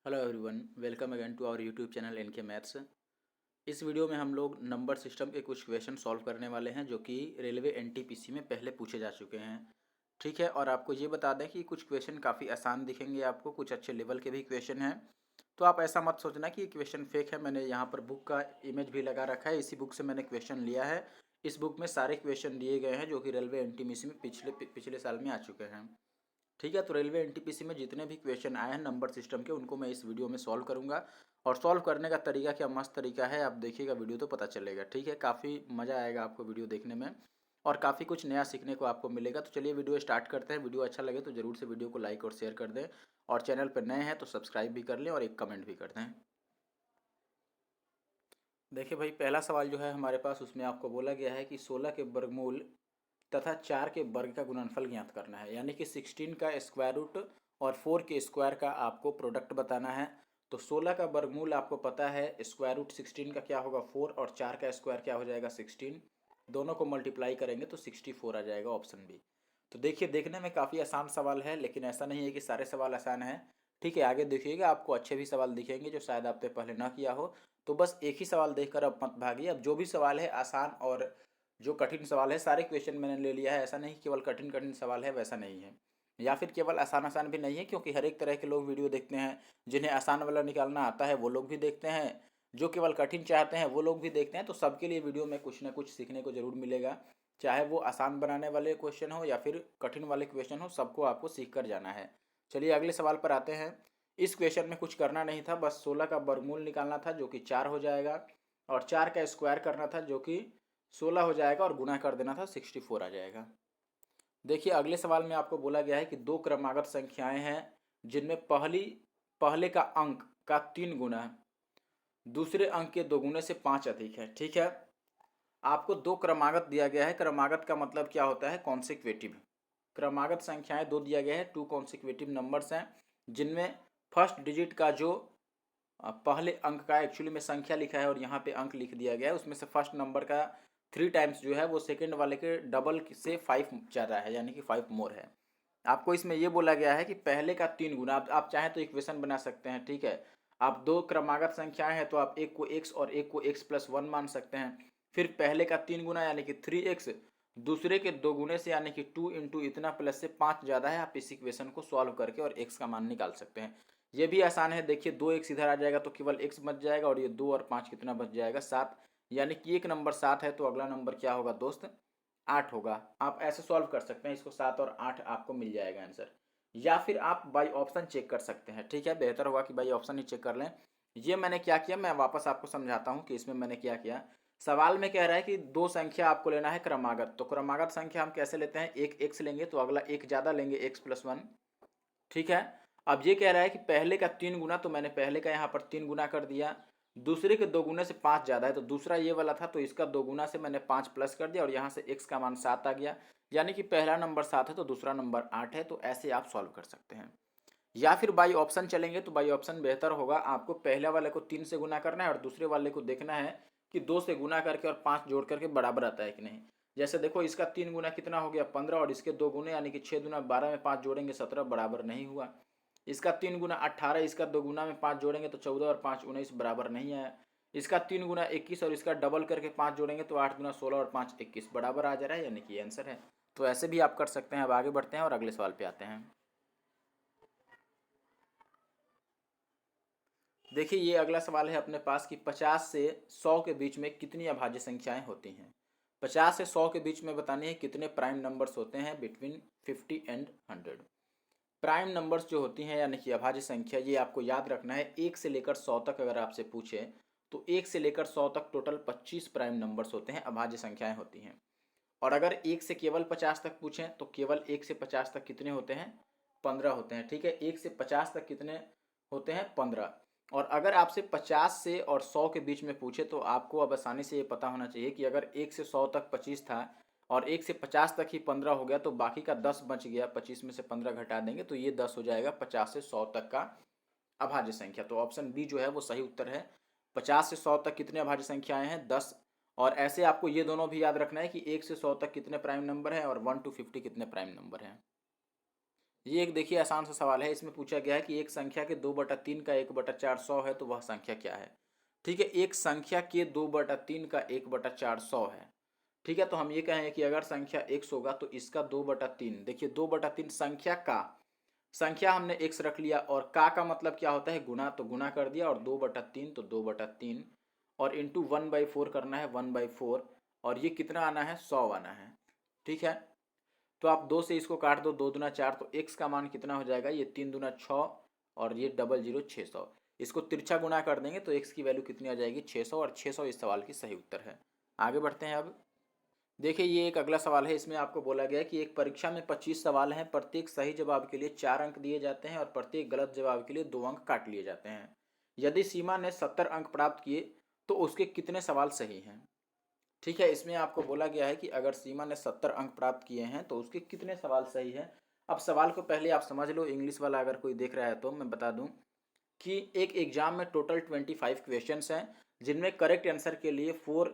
Hello everyone, welcome again to our YouTube channel NK maths. इस video में हम लोग नंबर सिस्टम के कुछ क्वेश्चन सॉल्व करने वाले हैं जो कि रेलवे एनटीपीसी में पहले पूछे जा चुके हैं। ठीक है, और आपको ये बता दें कि कुछ क्वेश्चन काफ़ी आसान दिखेंगे आपको, कुछ अच्छे लेवल के भी क्वेश्चन हैं। तो आप ऐसा मत सोचना कि ये क्वेश्चन फेक है। मैंने यहाँ पर बुक का इमेज भी लगा रखा है, इसी बुक से मैंने क्वेश्चन लिया है। इस बुक में सारे क्वेश्चन दिए गए हैं जो कि रेलवे एनटीपीसी में पिछले पिछले साल में आ चुके हैं। ठीक है, तो रेलवे एनटीपीसी में जितने भी क्वेश्चन आए हैं नंबर सिस्टम के, उनको मैं इस वीडियो में सॉल्व करूंगा। और सॉल्व करने का तरीका क्या मस्त तरीका है, आप देखिएगा वीडियो तो पता चलेगा। ठीक है, काफ़ी मज़ा आएगा आपको वीडियो देखने में और काफ़ी कुछ नया सीखने को आपको मिलेगा। तो चलिए वीडियो स्टार्ट करते हैं। वीडियो अच्छा लगे तो ज़रूर से वीडियो को लाइक और शेयर कर दें, और चैनल पर नए हैं तो सब्सक्राइब भी कर लें और एक कमेंट भी कर दें। देखिए भाई, पहला सवाल जो है हमारे पास, उसमें आपको बोला गया है कि 16 के वर्गमूल तथा 4 के वर्ग का गुणनफल ज्ञात करना है। यानी कि 16 का स्क्वायर रूट और 4 के स्क्वायर का आपको प्रोडक्ट बताना है। तो 16 का वर्गमूल आपको पता है, स्क्वायर रूट 16 का क्या होगा 4, और 4 का स्क्वायर क्या हो जाएगा 16। दोनों को मल्टीप्लाई करेंगे तो 64 आ जाएगा, ऑप्शन बी। तो देखिए, देखने में काफ़ी आसान सवाल है, लेकिन ऐसा नहीं है कि सारे सवाल आसान हैं। ठीक है, आगे देखिएगा आपको अच्छे भी सवाल दिखेंगे जो शायद आपने पहले ना किया हो। तो बस एक ही सवाल देखकर अब मत भागिए। अब जो भी सवाल है आसान और जो कठिन सवाल है, सारे क्वेश्चन मैंने ले लिया है। ऐसा नहीं केवल कठिन कठिन सवाल है, वैसा नहीं है। या फिर केवल आसान आसान भी नहीं है, क्योंकि हर एक तरह के लोग वीडियो देखते हैं। जिन्हें आसान वाला निकालना आता है वो लोग भी देखते हैं, जो केवल कठिन चाहते हैं वो लोग भी देखते हैं। तो सबके लिए वीडियो में कुछ ना कुछ सीखने को जरूर मिलेगा, चाहे वो आसान बनाने वाले क्वेश्चन हो या फिर कठिन वाले क्वेश्चन हो, सबको आपको सीख कर जाना है। चलिए अगले सवाल पर आते हैं। इस क्वेश्चन में कुछ करना नहीं था, बस 16 का वर्गमूल निकालना था जो कि 4 हो जाएगा, और 4 का स्क्वायर करना था जो कि 16 हो जाएगा, और गुना कर देना था 64 आ जाएगा। देखिए अगले सवाल में आपको बोला गया है कि दो क्रमागत संख्याएं हैं जिनमें पहले का अंक का 3 गुना दूसरे अंक के 2 गुने से 5 अधिक है। ठीक है, आपको दो क्रमागत दिया गया है। क्रमागत का मतलब क्या होता है, कॉन्सिक्वेटिव। क्रमागत संख्याएं दो दिया गया है, 2 कॉन्सिक्वेटिव नंबर्स हैं, जिनमें फर्स्ट डिजिट का जो पहले अंक का एक्चुअली में संख्या लिखा है और यहाँ पे अंक लिख दिया गया है, उसमें से फर्स्ट नंबर का 3 टाइम्स जो है वो सेकंड वाले के डबल से 5 ज़्यादा है, यानी कि 5 मोर है। आपको इसमें ये बोला गया है कि पहले का 3 गुना, आप चाहें तो इक्वेशन बना सकते हैं। ठीक है, आप दो क्रमागत संख्याएं हैं तो आप एक को x और एक को x+1 मान सकते हैं। फिर पहले का 3 गुना यानी कि 3x, दूसरे के 2 गुने से यानी कि 2 इंटू इतना प्लस से 5 ज़्यादा है। आप इस इक्वेशन को सॉल्व करके और x का मान निकाल सकते हैं। ये भी आसान है। देखिए 2x इधर आ जाएगा तो केवल x बच जाएगा, और ये 2 और 5 कितना बच जाएगा 7। यानी कि एक नंबर 7 है, तो अगला नंबर क्या होगा दोस्त, 8 होगा। आप ऐसे सॉल्व कर सकते हैं इसको, 7 और 8 आपको मिल जाएगा आंसर। या फिर आप बाई ऑप्शन चेक कर सकते हैं। ठीक है, बेहतर होगा कि बाई ऑप्शन ही चेक कर लें। ये मैंने क्या किया, मैं वापस आपको समझाता हूँ कि इसमें मैंने क्या किया। सवाल में कह रहा है कि दो संख्या आपको लेना है क्रमागत, तो क्रमागत संख्या हम कैसे लेते हैं, एक x लेंगे तो अगला एक ज़्यादा लेंगे, x+1। ठीक है, अब ये कह रहा है कि पहले का 3 गुना, तो मैंने पहले का यहाँ पर 3 गुना कर दिया। दूसरे के 2 गुने से 5 ज़्यादा है, तो दूसरा ये वाला था तो इसका 2 गुना से मैंने 5 प्लस कर दिया, और यहाँ से x का मान 7 आ गया। यानी कि पहला नंबर 7 है तो दूसरा नंबर 8 है। तो ऐसे आप सॉल्व कर सकते हैं। या फिर बाई ऑप्शन चलेंगे तो बाई ऑप्शन बेहतर होगा। आपको पहले वाले को 3 से गुना करना है और दूसरे वाले को देखना है कि 2 से गुना करके और 5 जोड़ करके बराबर आता है कि नहीं। जैसे देखो, इसका 3 गुना कितना हो गया 15, और इसके 2 गुने यानी कि 6 दूना 12 में 5 जोड़ेंगे 17, बराबर नहीं हुआ। इसका 3 गुना 18, इसका 2 गुना में 5 जोड़ेंगे तो 14 और 5 19, बराबर नहीं आया। इसका 3 गुना 21, और इसका डबल करके 5 जोड़ेंगे तो 8 गुना 16 और 5 21, बराबर आ जा रहा है, यानी कि आंसर है। तो ऐसे भी आप कर सकते हैं। अब आगे बढ़ते हैं और अगले सवाल पे आते हैं। देखिए ये अगला सवाल है अपने पास कि 50 से 100 के बीच में कितनी अभाज्य संख्याएं होती हैं। 50 से 100 के बीच में बतानी है कितने प्राइम नंबर्स होते हैं बिटवीन 50 एंड 100। प्राइम नंबर्स जो होती हैं यानी कि अभाज्य संख्या, ये आपको याद रखना है। 1 से लेकर 100 तक अगर आपसे पूछे तो 1 से लेकर 100 तक टोटल 25 प्राइम नंबर्स होते हैं, अभाज्य संख्याएं होती हैं। और अगर 1 से केवल 50 तक पूछें तो केवल 1 से 50 तक कितने होते हैं, 15 होते हैं। ठीक है, 1 से 50 तक कितने होते हैं, 15। और अगर आपसे 50 से और 100 के बीच में पूछे तो आपको अब आसानी से ये पता होना चाहिए कि अगर 1 से 100 तक 25 था और 1 से 50 तक ही 15 हो गया, तो बाकी का 10 बच गया। 25 में से 15 घटा देंगे तो ये 10 हो जाएगा 50 से 100 तक का अभाज्य संख्या। तो ऑप्शन बी जो है वो सही उत्तर है। 50 से 100 तक कितने अभाज्य संख्याएं हैं, 10। और ऐसे आपको ये दोनों भी याद रखना है कि 1 से 100 तक कितने प्राइम नंबर हैं और 1 to 50 कितने प्राइम नंबर हैं। ये एक देखिए आसान सा सवाल है। इसमें पूछा गया है कि एक संख्या के 2/3 का 1/400 है तो वह संख्या क्या है। ठीक है, एक संख्या के 2/3 का 1/400 है। ठीक है, तो हम ये कहें कि अगर संख्या x होगा तो इसका 2/3, देखिए 2/3 संख्या का, संख्या हमने x रख लिया और का मतलब क्या होता है गुना, तो गुना कर दिया, और 2/3 तो 2/3, और इंटू 1/4 करना है 1/4, और ये कितना आना है 100 आना है। ठीक है, तो आप 2 से इसको काट दो, 2 दूना 4, तो x का मान कितना हो जाएगा, ये 3 दूना 6, और ये 00 600। इसको तिरछा गुना कर देंगे तो x की वैल्यू कितनी आ जाएगी 600, और 600 इस सवाल की सही उत्तर है। आगे बढ़ते हैं अब। देखिए ये एक अगला सवाल है। इसमें आपको बोला गया है कि एक परीक्षा में 25 सवाल हैं, प्रत्येक सही जवाब के लिए 4 अंक दिए जाते हैं और प्रत्येक गलत जवाब के लिए 2 अंक काट लिए जाते हैं। यदि सीमा ने 70 अंक प्राप्त किए तो उसके कितने सवाल सही हैं। ठीक है, इसमें आपको बोला गया है कि अगर सीमा ने 70 अंक प्राप्त किए हैं तो उसके कितने सवाल सही हैं। अब सवाल को पहले आप समझ लो, इंग्लिश वाला अगर कोई देख रहा है तो मैं बता दूं कि एक एग्जाम में टोटल 25 क्वेश्चंस हैं, जिनमें करेक्ट आंसर के लिए 4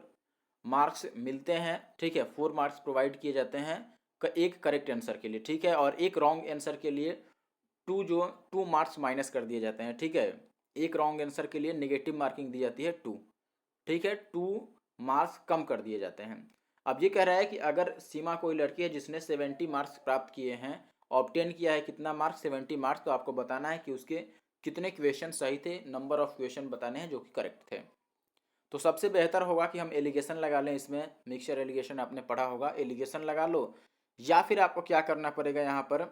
मार्क्स मिलते हैं। ठीक है, 4 मार्क्स प्रोवाइड किए जाते हैं एक करेक्ट आंसर के लिए। ठीक है, और एक रॉन्ग आंसर के लिए 2 मार्क्स माइनस कर दिए जाते हैं। ठीक है, एक रॉन्ग आंसर के लिए नेगेटिव मार्किंग दी जाती है 2। ठीक है, 2 मार्क्स कम कर दिए जाते हैं। अब ये कह रहा है कि अगर सीमा कोई लड़की है जिसने 70 मार्क्स प्राप्त किए हैं, ऑब्टेन किया है कितना मार्क्स 70 मार्क्स, तो आपको बताना है कि उसके कितने क्वेश्चन सही थे, नंबर ऑफ क्वेश्चन बताने हैं जो कि करेक्ट थे। तो सबसे बेहतर होगा कि हम एलिगेशन लगा लें। इसमें मिक्सचर एलिगेशन आपने पढ़ा होगा, एलिगेशन लगा लो, या फिर आपको क्या करना पड़ेगा, यहाँ पर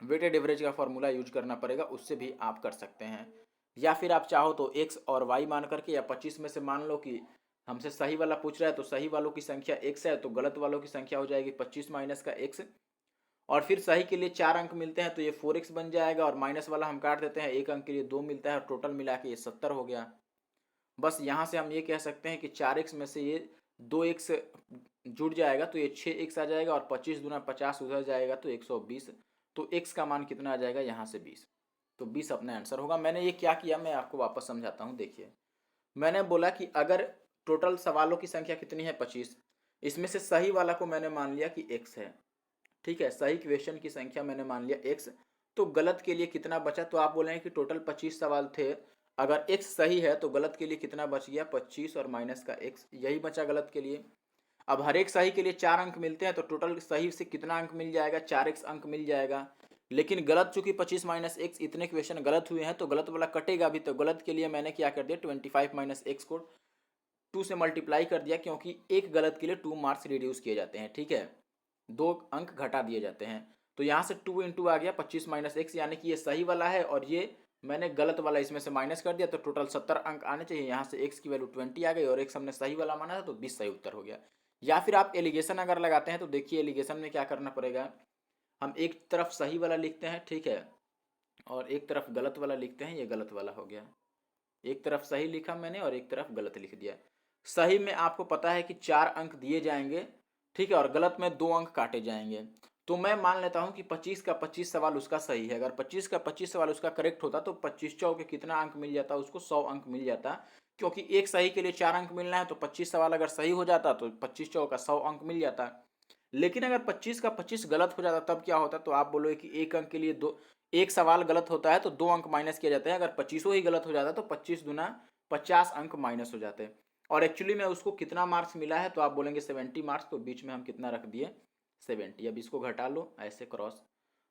वेटेड एवरेज का फॉर्मूला यूज करना पड़ेगा, उससे भी आप कर सकते हैं। या फिर आप चाहो तो x और y मान करके, या 25 में से मान लो कि हमसे सही वाला पूछ रहा है तो सही वालों की संख्या x है, तो गलत वालों की संख्या हो जाएगी 25 माइनस का x, और फिर सही के लिए 4 अंक मिलते हैं तो ये 4x बन जाएगा, और माइनस वाला हम काट देते हैं, 1 अंक के लिए 2 मिलता है, और टोटल मिला के ये 70 हो गया। बस यहाँ से हम ये कह सकते हैं कि 4x में से ये 2x जुड़ जाएगा तो ये 6x आ जाएगा, और 25 दूना 50 उधर जाएगा तो 120, तो x का मान कितना आ जाएगा यहाँ से 20, तो 20 अपना आंसर होगा। मैंने ये क्या किया मैं आपको वापस समझाता हूँ। देखिए मैंने बोला कि अगर टोटल सवालों की संख्या कितनी है 25, इसमें से सही वाला को मैंने मान लिया कि x है। ठीक है, सही क्वेश्चन की संख्या मैंने मान लिया x, तो गलत के लिए कितना बचा, तो आप बोलेंगे कि टोटल 25 सवाल थे, अगर x सही है तो गलत के लिए कितना बच गया 25 और माइनस का x, यही बचा गलत के लिए। अब हर एक सही के लिए 4 अंक मिलते हैं तो टोटल सही से कितना अंक मिल जाएगा 4x अंक मिल जाएगा। लेकिन गलत चूंकि 25 माइनस एक्स इतने क्वेश्चन गलत हुए हैं तो गलत वाला कटेगा भी, तो गलत के लिए मैंने क्या कर दिया 25 माइनस एक्स को 2 से मल्टीप्लाई कर दिया, क्योंकि एक गलत के लिए 2 मार्क्स रिड्यूस किए जाते हैं। ठीक है, 2 अंक घटा दिए जाते हैं, तो यहाँ से 2 इंटू आ गया 25 माइनस एक्स, यानी कि ये सही वाला है और ये मैंने गलत वाला इसमें से माइनस कर दिया, तो टोटल 70 अंक आने चाहिए। यहाँ से एक्स की वैल्यू 20 आ गई और एक्स हमने सही वाला माना था तो 20 सही उत्तर हो गया। या फिर आप एलिगेशन अगर लगाते हैं तो देखिए एलिगेशन में क्या करना पड़ेगा, हम एक तरफ सही वाला लिखते हैं, ठीक है, और एक तरफ गलत वाला लिखते हैं, ये गलत वाला हो गया। एक तरफ सही लिखा मैंने और एक तरफ गलत लिख दिया। सही में आपको पता है कि 4 अंक दिए जाएंगे, ठीक है, और गलत में 2 अंक काटे जाएंगे। तो मैं मान लेता हूं कि 25 का 25 सवाल उसका सही है। अगर 25 का 25 सवाल उसका करेक्ट होता तो 25 चौके कितना अंक मिल जाता, उसको 100 अंक मिल जाता, क्योंकि एक सही के लिए 4 अंक मिलना है, तो 25 सवाल अगर सही हो जाता तो 25 चौका 100 अंक मिल जाता। लेकिन अगर 25 का 25 गलत हो जाता तब क्या होता, तो आप बोलोगे कि एक अंक के लिए एक सवाल गलत होता है तो 2 अंक माइनस किया जाता है। अगर 25 ही गलत हो जाता तो 25 दूना 50 अंक माइनस हो जाते। और एक्चुअली में उसको कितना मार्क्स मिला है, तो आप बोलेंगे 70 मार्क्स, तो बीच में हम कितना रख दिए 70। अब इसको घटा लो ऐसे क्रॉस,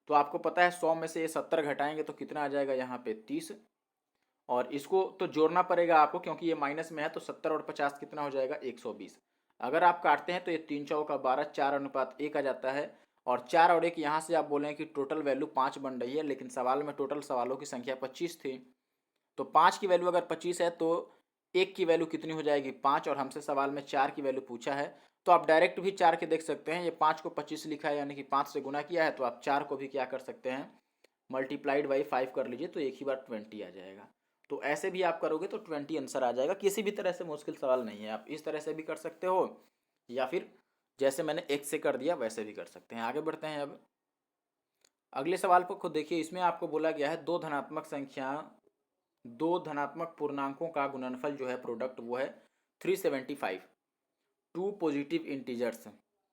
तो आपको पता है 100 में से ये 70 घटाएंगे तो कितना आ जाएगा यहाँ पे 30, और इसको तो जोड़ना पड़ेगा आपको क्योंकि ये माइनस में है, तो 70 और 50 कितना हो जाएगा 120। अगर आप काटते हैं तो ये 3 चौका 12, 4:1 आ जाता है, और 4 और 1 यहाँ से आप बोलें कि टोटल वैल्यू 5 बन रही है, लेकिन सवाल में टोटल सवालों की संख्या 25 थी, तो 5 की वैल्यू अगर 25 है तो 1 की वैल्यू कितनी हो जाएगी 5, और हमसे सवाल में 4 की वैल्यू पूछा है, तो आप डायरेक्ट भी 4 के देख सकते हैं। ये 5 को 25 लिखा है यानी कि 5 से गुना किया है, तो आप 4 को भी क्या कर सकते हैं मल्टीप्लाइड बाई 5 कर लीजिए, तो एक ही बार 20 आ जाएगा। तो ऐसे भी आप करोगे तो 20 आंसर आ जाएगा। किसी भी तरह से मुश्किल सवाल नहीं है, आप इस तरह से भी कर सकते हो, या फिर जैसे मैंने एक से कर दिया वैसे भी कर सकते हैं। आगे बढ़ते हैं अब अगले सवाल पर खुद देखिए। इसमें आपको बोला गया है दो धनात्मक पूर्णांकों का गुणनफल जो है प्रोडक्ट वो है 375। टू पॉजिटिव इंटीजर्स,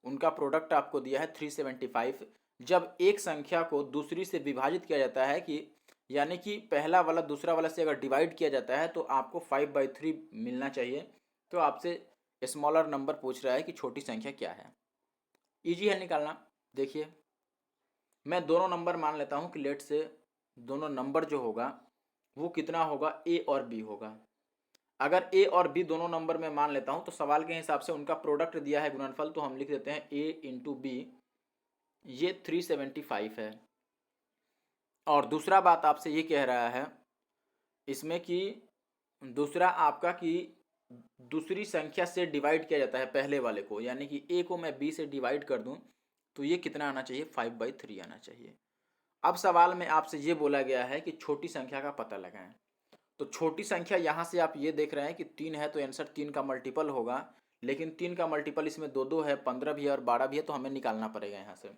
उनका प्रोडक्ट आपको दिया है 375, जब एक संख्या को दूसरी से विभाजित किया जाता है कि यानी कि पहला वाला दूसरा वाला से अगर डिवाइड किया जाता है तो आपको 5/3 मिलना चाहिए। तो आपसे स्मॉलर नंबर पूछ रहा है कि छोटी संख्या क्या है। इजी है निकालना। देखिए मैं दोनों नंबर मान लेता हूँ कि लेट से दोनों नंबर जो होगा वो कितना होगा, ए और बी होगा। अगर ए और बी दोनों नंबर में मान लेता हूँ तो सवाल के हिसाब से उनका प्रोडक्ट दिया है गुणनफल, तो हम लिख देते हैं ए इंटू बी, ये 375 है। और दूसरा बात आपसे ये कह रहा है इसमें कि दूसरा आपका कि दूसरी संख्या से डिवाइड किया जाता है पहले वाले को, यानी कि ए को मैं बी से डिवाइड कर दूं तो ये कितना आना चाहिए, 5/3 आना चाहिए। अब सवाल में आपसे ये बोला गया है कि छोटी संख्या का पता लगाएं। तो छोटी संख्या यहाँ से आप ये देख रहे हैं कि 3 है तो आंसर 3 का मल्टीपल होगा, लेकिन 3 का मल्टीपल इसमें 2 है, 15 भी है और 12 भी है, तो हमें निकालना पड़ेगा यहाँ से।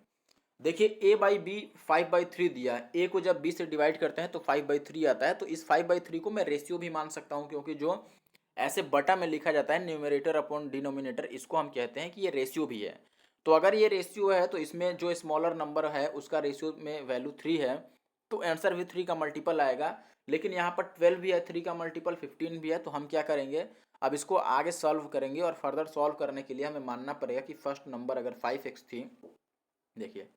देखिए ए बाई बी 5/3 दिया, ए को जब बी से डिवाइड करते हैं तो 5/3 आता है। तो इस 5/3 को मैं रेशियो भी मान सकता हूँ, क्योंकि जो ऐसे बटा में लिखा जाता है न्यूमरेटर अपॉन डिनोमिनेटर, इसको हम कहते हैं कि ये रेशियो भी है। तो अगर ये रेशियो है तो इसमें जो स्मॉलर नंबर है उसका रेशियो में वैल्यू 3 है, तो आंसर भी 3 का मल्टीपल आएगा। लेकिन यहाँ पर 12 भी है, 3 का मल्टीपल 15 भी है। तो हम क्या करेंगे, अब इसको आगे सॉल्व करेंगे और फर्दर सॉल्व करने के लिए हमें मानना पड़ेगा कि फर्स्ट नंबर अगर 5x थी, देखिए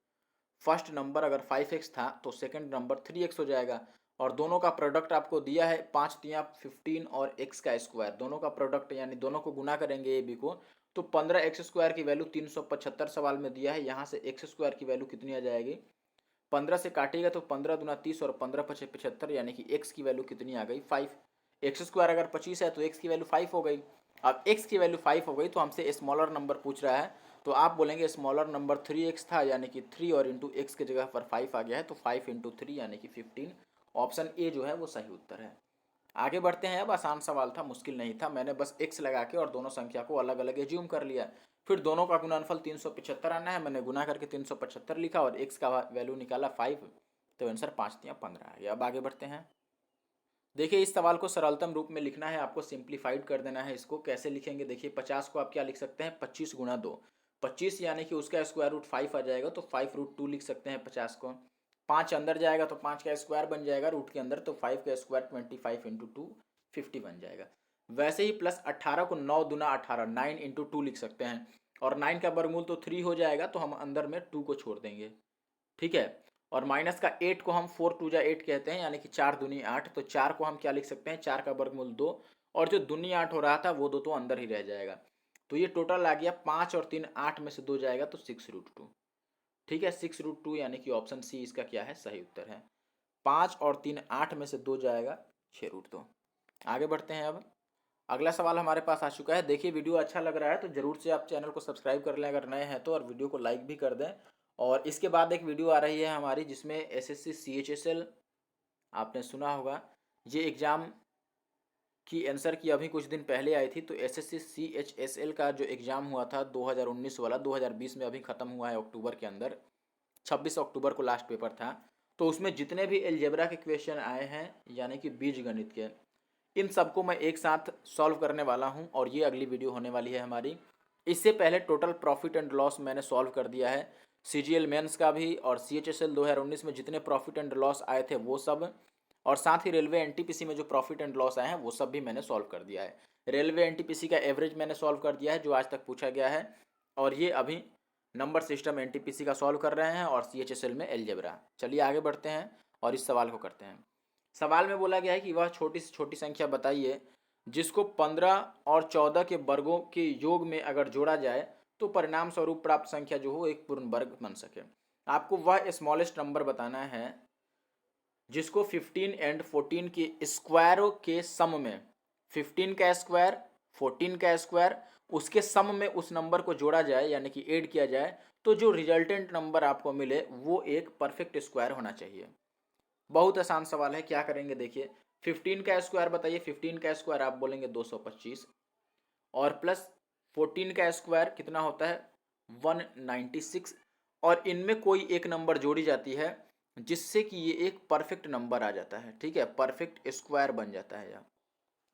फर्स्ट नंबर अगर 5x था तो सेकंड नंबर 3x हो जाएगा। और दोनों का प्रोडक्ट आपको दिया है 5 तिया 15 और x का स्क्वायर, दोनों का प्रोडक्ट यानी दोनों को गुना करेंगे ए बी को, तो 15x स्क्वायर की वैल्यू 375 सवाल में दिया है। यहाँ से x स्क्वायर की वैल्यू कितनी आ जाएगी, 15 से काटिएगा तो 15 दूना 30 और 15 पचे 75, यानी कि x की वैल्यू कितनी आ गई, 5। एक्स स्क्वायर अगर 25 है तो x की वैल्यू 5 हो गई। अब x की वैल्यू 5 हो गई तो हमसे स्मॉलर नंबर पूछ रहा है, तो आप बोलेंगे स्मॉलर नंबर 3x था, यानी कि 3 और इंटू एक्स की जगह पर 5 आ गया है, तो 5 इंटू 3 यानी कि 15। ऑप्शन ए जो है वो सही उत्तर है। आगे बढ़ते हैं। अब आसान सवाल था, मुश्किल नहीं था, मैंने बस x लगा के और दोनों संख्या को अलग अलग एज्यूम कर लिया। फिर दोनों का गुणनफल 375 आना है, मैंने गुना करके 375 लिखा और x का वैल्यू निकाला 5, तो आंसर 5 तिया 15 आ गया। अब आगे बढ़ते हैं। देखिए इस सवाल को सरलतम रूप में लिखना है, आपको सिंप्लीफाइड कर देना है। इसको कैसे लिखेंगे, देखिए 50 को आप क्या लिख सकते हैं, 25 गुणा 2, 25 यानी कि उसका स्क्वायर रूट 5 आ जाएगा, तो 5√2 लिख सकते हैं 50 को। 5 अंदर जाएगा तो 5 का स्क्वायर बन जाएगा रूट के अंदर, तो 5 का स्क्वायर 25 इंटू 2 50 बन जाएगा। वैसे ही प्लस 18 को 9 दूना 18 9 इंटू 2 लिख सकते हैं, और 9 का वर्गमूल तो 3 हो जाएगा, तो हम अंदर में 2 को छोड़ देंगे, ठीक है। और माइनस का 8 को हम 4 2 जा 8 कहते हैं, यानी कि 4 दूनी 8, तो 4 को हम क्या लिख सकते हैं, 4 का वर्गमूल 2, और जो दूनी 8 हो रहा था वो 2 तो अंदर ही रह जाएगा। तो ये टोटल आ गया 5 और 3 8 में से 2 जाएगा तो 6√2, ठीक है। 6√2 यानी कि ऑप्शन सी इसका क्या है, सही उत्तर है। 5 और 3 8 में से 2 जाएगा 6√2। आगे बढ़ते हैं। अब अगला सवाल हमारे पास आ चुका है। देखिए वीडियो अच्छा लग रहा है तो जरूर से आप चैनल को सब्सक्राइब कर लें अगर नए हैं तो, और वीडियो को लाइक भी कर दें। और इसके बाद एक वीडियो आ रही है हमारी जिसमें एसएससी सीएचएसएल आपने सुना होगा, ये एग्ज़ाम की आंसर की अभी कुछ दिन पहले आई थी। तो एसएससी सीएचएसएल का जो एग्ज़ाम हुआ था 2019 वाला, 2020 में अभी ख़त्म हुआ है अक्टूबर के अंदर, 26 अक्टूबर को लास्ट पेपर था। तो उसमें जितने भी एलजेब्रा के क्वेश्चन आए हैं यानी कि बीज गणित के, इन सबको मैं एक साथ सॉल्व करने वाला हूं, और ये अगली वीडियो होने वाली है हमारी। इससे पहले टोटल प्रॉफिट एंड लॉस मैंने सॉल्व कर दिया है, सीजीएल मेंस का भी, और सीएचएसएल 2019 में जितने प्रॉफिट एंड लॉस आए थे वो सब, और साथ ही रेलवे एनटीपीसी में जो प्रॉफिट एंड लॉस आए हैं वो सब भी मैंने सॉल्व कर दिया है। रेलवे एनटीपीसी का एवरेज मैंने सॉल्व कर दिया है जो आज तक पूछा गया है, और ये अभी नंबर सिस्टम एनटीपीसी का सॉल्व कर रहे हैं, और सीएचएसएल में एलजेब्रा। चलिए आगे बढ़ते हैं और इस सवाल को करते हैं। सवाल में बोला गया है कि वह छोटी से छोटी संख्या बताइए जिसको 15 और 14 के वर्गों के योग में अगर जोड़ा जाए तो परिणाम स्वरूप प्राप्त संख्या जो हो एक पूर्ण वर्ग बन सके। आपको वह स्मॉलेस्ट नंबर बताना है जिसको 15 एंड 14 के स्क्वायरों के सम में, 15 का स्क्वायर 14 का स्क्वायर, उसके सम में उस नंबर को जोड़ा जाए यानी कि ऐड किया जाए, तो जो रिजल्टेंट नंबर आपको मिले वो एक परफेक्ट स्क्वायर होना चाहिए। बहुत आसान सवाल है, क्या करेंगे देखिए, 15 का स्क्वायर बताइए, 15 का स्क्वायर आप बोलेंगे 225, और प्लस 14 का स्क्वायर कितना होता है 196, और इनमें कोई एक नंबर जोड़ी जाती है जिससे कि ये एक परफेक्ट नंबर आ जाता है, ठीक है, परफेक्ट स्क्वायर बन जाता है।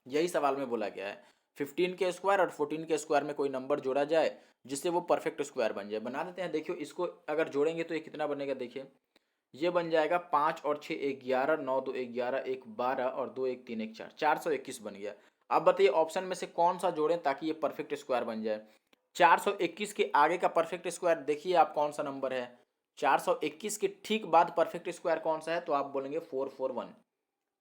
यही सवाल में बोला गया है। 15 के स्क्वायर और 14 के स्क्वायर में कोई नंबर जोड़ा जाए जिससे वो परफेक्ट स्क्वायर बन जाए। बना देते हैं। देखियो इसको अगर जोड़ेंगे तो ये कितना बनेगा, देखिए ये बन जाएगा 5 और 6 11, 9 2 11, 1 12 और 2 1 3 1 4, 421 बन गया। अब बताइए ऑप्शन में से कौन सा जोड़ें ताकि ये परफेक्ट स्क्वायर बन जाए। 421 के आगे का परफेक्ट स्क्वायर देखिए आप कौन सा नंबर है। 421 के ठीक बाद परफेक्ट स्क्वायर कौन सा है, तो आप बोलेंगे 441।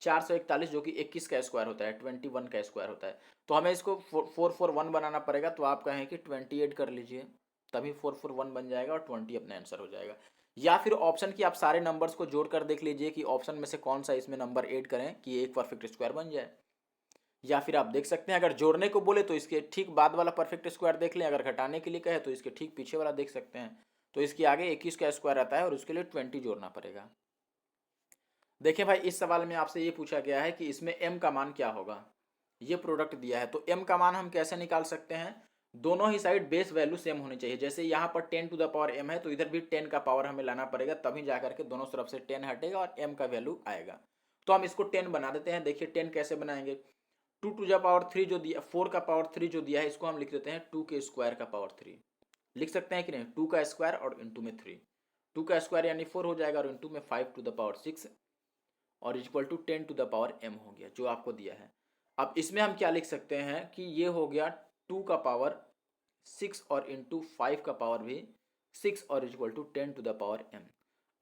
441 जो कि 21 का स्क्वायर होता है, 21 का स्क्वायर होता है। तो हमें इसको 441 बनाना पड़ेगा, तो आप कहें कि 28 कर लीजिए, तभी 441 बन जाएगा और 20 अपना आंसर हो जाएगा। या फिर ऑप्शन की आप सारे नंबर्स को जोड़ कर देख लीजिए कि ऑप्शन में से कौन सा इसमें नंबर ऐड करें कि एक परफेक्ट स्क्वायर बन जाए। या फिर आप देख सकते हैं अगर जोड़ने को बोले तो इसके ठीक बाद वाला परफेक्ट स्क्वायर देख लें, अगर घटाने के लिए कहे तो इसके ठीक पीछे वाला देख सकते हैं। तो इसके आगे 21 का स्क्वायर आता है और उसके लिए 20 जोड़ना पड़ेगा। देखिए भाई इस सवाल में आपसे ये पूछा गया है कि इसमें m का मान क्या होगा। ये प्रोडक्ट दिया है तो m का मान हम कैसे निकाल सकते हैं, दोनों ही साइड बेस वैल्यू सेम होनी चाहिए। जैसे यहाँ पर 10 टू द पावर m है तो इधर भी 10 का पावर हमें लाना पड़ेगा, तभी जाकर के दोनों तरफ से 10 हटेगा और m का वैल्यू आएगा। तो हम इसको 10 बना देते हैं। देखिए 10 कैसे बनाएंगे, 2 टू द पावर 3 जो दिया, 4 का पावर 3 जो दिया है इसको हम लिख देते हैं 2 के स्क्वायर का पावर 3। लिख सकते हैं कि नहीं, 2 का स्क्वायर और इंटू में 3, 2 का स्क्वायर यानी 4 हो जाएगा और इंटू में 5 टू द पावर 6 और equal to 10 to the power m हो गया जो आपको दिया है। अब इसमें हम क्या लिख सकते हैं कि ये हो गया 2 का पावर 6 और इंटू 5 का पावर भी 6 और equal to 10 to the power m।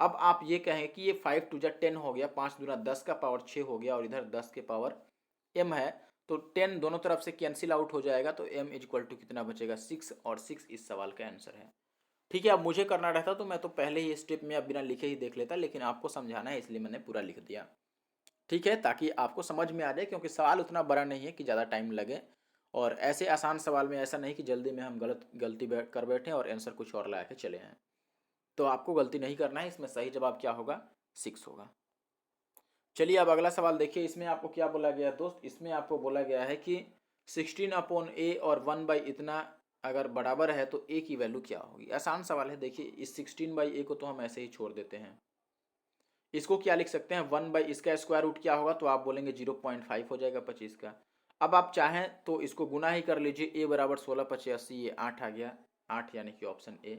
अब आप ये कहें कि ये 5 टू जा 10 हो गया, 5 दूना 10 का पावर 6 हो गया और इधर 10 के पावर m है, तो 10 दोनों तरफ से कैंसिल आउट हो जाएगा, तो m इक्वल टू कितना बचेगा 6 और 6 इस सवाल का आंसर है। ठीक है, अब मुझे करना रहता तो मैं तो पहले ही स्टेप में अब बिना लिखे ही देख लेता, लेकिन आपको समझाना है इसलिए मैंने पूरा लिख दिया। ठीक है, ताकि आपको समझ में आ जाए, क्योंकि सवाल उतना बड़ा नहीं है कि ज़्यादा टाइम लगे। और ऐसे आसान सवाल में ऐसा नहीं कि जल्दी में हम गलती कर बैठें और आंसर कुछ और ला के चले आएँ। तो आपको गलती नहीं करना है, इसमें सही जवाब क्या होगा 6 होगा। चलिए अब अगला सवाल देखिए। इसमें आपको क्या बोला गया है दोस्त, इसमें आपको बोला गया है कि 16/a और 1/, इतना अगर बराबर है तो a की वैल्यू क्या होगी। आसान सवाल है। देखिए इस 16/a को तो हम ऐसे ही छोड़ देते हैं। इसको क्या लिख सकते हैं 1/, इसका स्क्वायर रूट क्या होगा, तो आप बोलेंगे 0.5 हो जाएगा 25 का। अब आप चाहें तो इसको गुना ही कर लीजिए, a बराबर 16 5 80, ये 8 आ गया, 8 यानी कि ऑप्शन ए,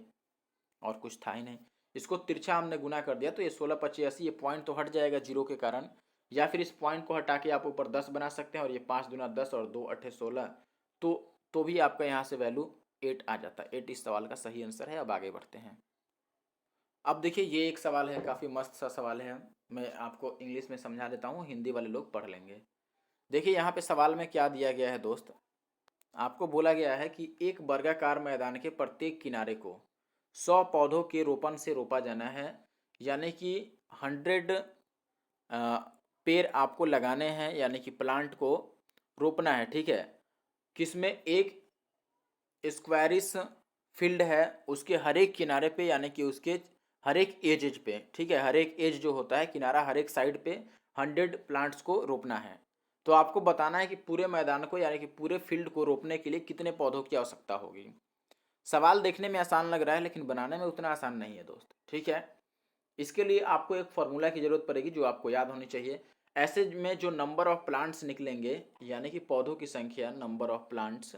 और कुछ था ही नहीं। इसको तिरछा हमने गुना कर दिया तो ये 16 5 80, ये पॉइंट तो हट जाएगा जीरो के कारण, या फिर इस पॉइंट को हटा के आप ऊपर 10 बना सकते हैं और ये 5 दूना 10 और 2 8 16, तो भी आपका यहाँ से वैल्यू 8 आ जाता है। 8 इस सवाल का सही आंसर है। अब आगे बढ़ते हैं। अब देखिए ये एक सवाल है, काफ़ी मस्त सा सवाल है। मैं आपको इंग्लिश में समझा देता हूँ, हिंदी वाले लोग पढ़ लेंगे। देखिए यहाँ पे सवाल में क्या दिया गया है दोस्त, आपको बोला गया है कि एक वर्गाकार मैदान के प्रत्येक किनारे को 100 पौधों के रोपण से रोपा जाना है, यानी कि 100 पेड़ आपको लगाने हैं, यानी कि प्लांट को रोपना है। ठीक है, किसमें एक स्क्वायरिश फील्ड है, उसके हर एक किनारे पे, यानी कि उसके हर एक एज पे, ठीक है, हर एक एज जो होता है किनारा, हर एक साइड पे 100 प्लांट्स को रोपना है। तो आपको बताना है कि पूरे मैदान को, यानी कि पूरे फील्ड को रोपने के लिए कितने पौधों की आवश्यकता होगी। सवाल देखने में आसान लग रहा है लेकिन बनाने में उतना आसान नहीं है दोस्त। ठीक है, इसके लिए आपको एक फॉर्मूला की जरूरत पड़ेगी जो आपको याद होनी चाहिए। ऐसे में जो नंबर ऑफ प्लांट्स निकलेंगे, यानी कि पौधों की संख्या, नंबर ऑफ प्लांट्स,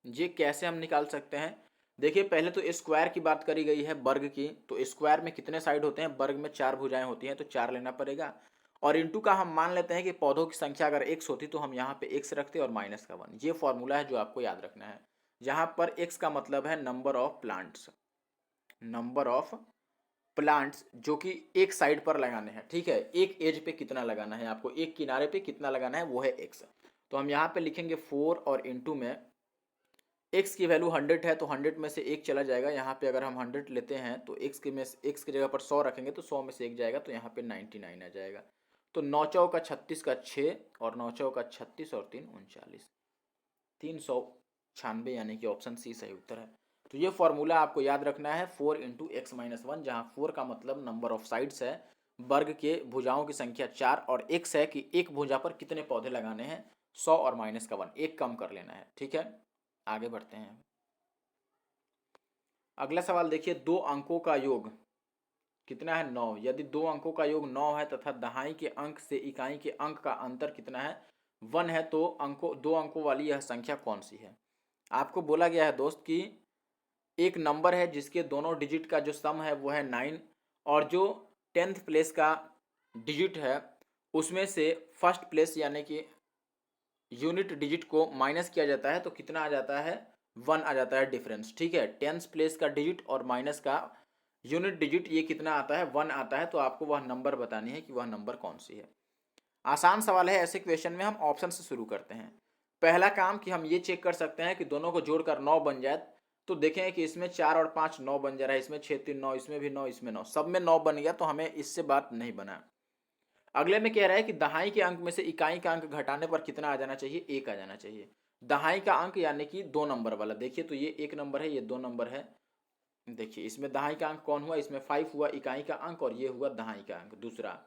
ये कैसे हम निकाल सकते हैं। देखिए पहले तो स्क्वायर की बात करी गई है, वर्ग की, तो स्क्वायर में कितने साइड होते हैं, वर्ग में 4 भुजाएं होती हैं तो 4 लेना पड़ेगा। और इंटू का हम मान लेते हैं कि पौधों की संख्या अगर x होती तो हम यहाँ पे x रखते और माइनस का 1। ये फॉर्मूला है जो आपको याद रखना है। जहाँ पर x का मतलब है number of plants, number of plants जो कि एक साइड पर लगाने हैं। ठीक है, एक एज पे कितना लगाना है आपको, एक किनारे पे कितना लगाना है, वो है x। तो हम यहाँ पे लिखेंगे 4 और इंटू में x की वैल्यू 100 है तो 100 में से एक चला जाएगा। यहाँ पे अगर हम 100 लेते हैं तो x की जगह पर 100 रखेंगे तो 100 में से एक जाएगा तो यहाँ पे 99 आ जाएगा। तो 9 चौका 36 का 6 और 9 चौका 36 और 3 39, 396, यानी कि ऑप्शन सी सही उत्तर है। तो ये फॉर्मूला आपको याद रखना है 4 इंटू एक्स माइनस 1, जहाँ 4 का मतलब नंबर ऑफ साइड्स है, वर्ग के भुजाओं की संख्या 4, और x है कि एक भुजा पर कितने पौधे लगाने हैं, 100 और माइनस का 1, एक कम कर लेना है। ठीक है, आगे बढ़ते हैं। अगला सवाल देखिए, 2 अंकों का योग कितना है 9। यदि 2 अंकों का योग 9 है तथा दहाई के अंक से इकाई के अंक का अंतर कितना है 1 है तो दो अंकों वाली यह संख्या कौन सी है। आपको बोला गया है दोस्त कि एक नंबर है जिसके दोनों डिजिट का जो सम है वो है 9, और जो 10th प्लेस का डिजिट है उसमें से फर्स्ट प्लेस यानी कि यूनिट डिजिट को माइनस किया जाता है तो कितना आ जाता है, 1 आ जाता है डिफरेंस। ठीक है, 10th प्लेस का डिजिट और माइनस का यूनिट डिजिट ये कितना आता है, 1 आता है। तो आपको वह नंबर बतानी है कि वह नंबर कौन सी है। आसान सवाल है, ऐसे क्वेश्चन में हम ऑप्शन से शुरू करते हैं। पहला काम कि हम ये चेक कर सकते हैं कि दोनों को जोड़कर 9 बन जाए, तो देखें कि इसमें 4 और 5 9 बन जा रहा है, इसमें 6 3 9, इसमें भी 9, इसमें 9, सब में 9 बन गया, तो हमें इससे बात नहीं बना। अगले में कह रहा है कि दहाई के अंक में से इकाई का अंक घटाने पर कितना आ जाना चाहिए, 1 आ जाना चाहिए। दहाई का अंक यानी कि 2 नंबर वाला, देखिए तो ये 1 नंबर है, ये 2 नंबर है। देखिए इसमें दहाई का अंक कौन हुआ, इसमें 5 हुआ इकाई का अंक, और ये हुआ दहाई का अंक दूसरा।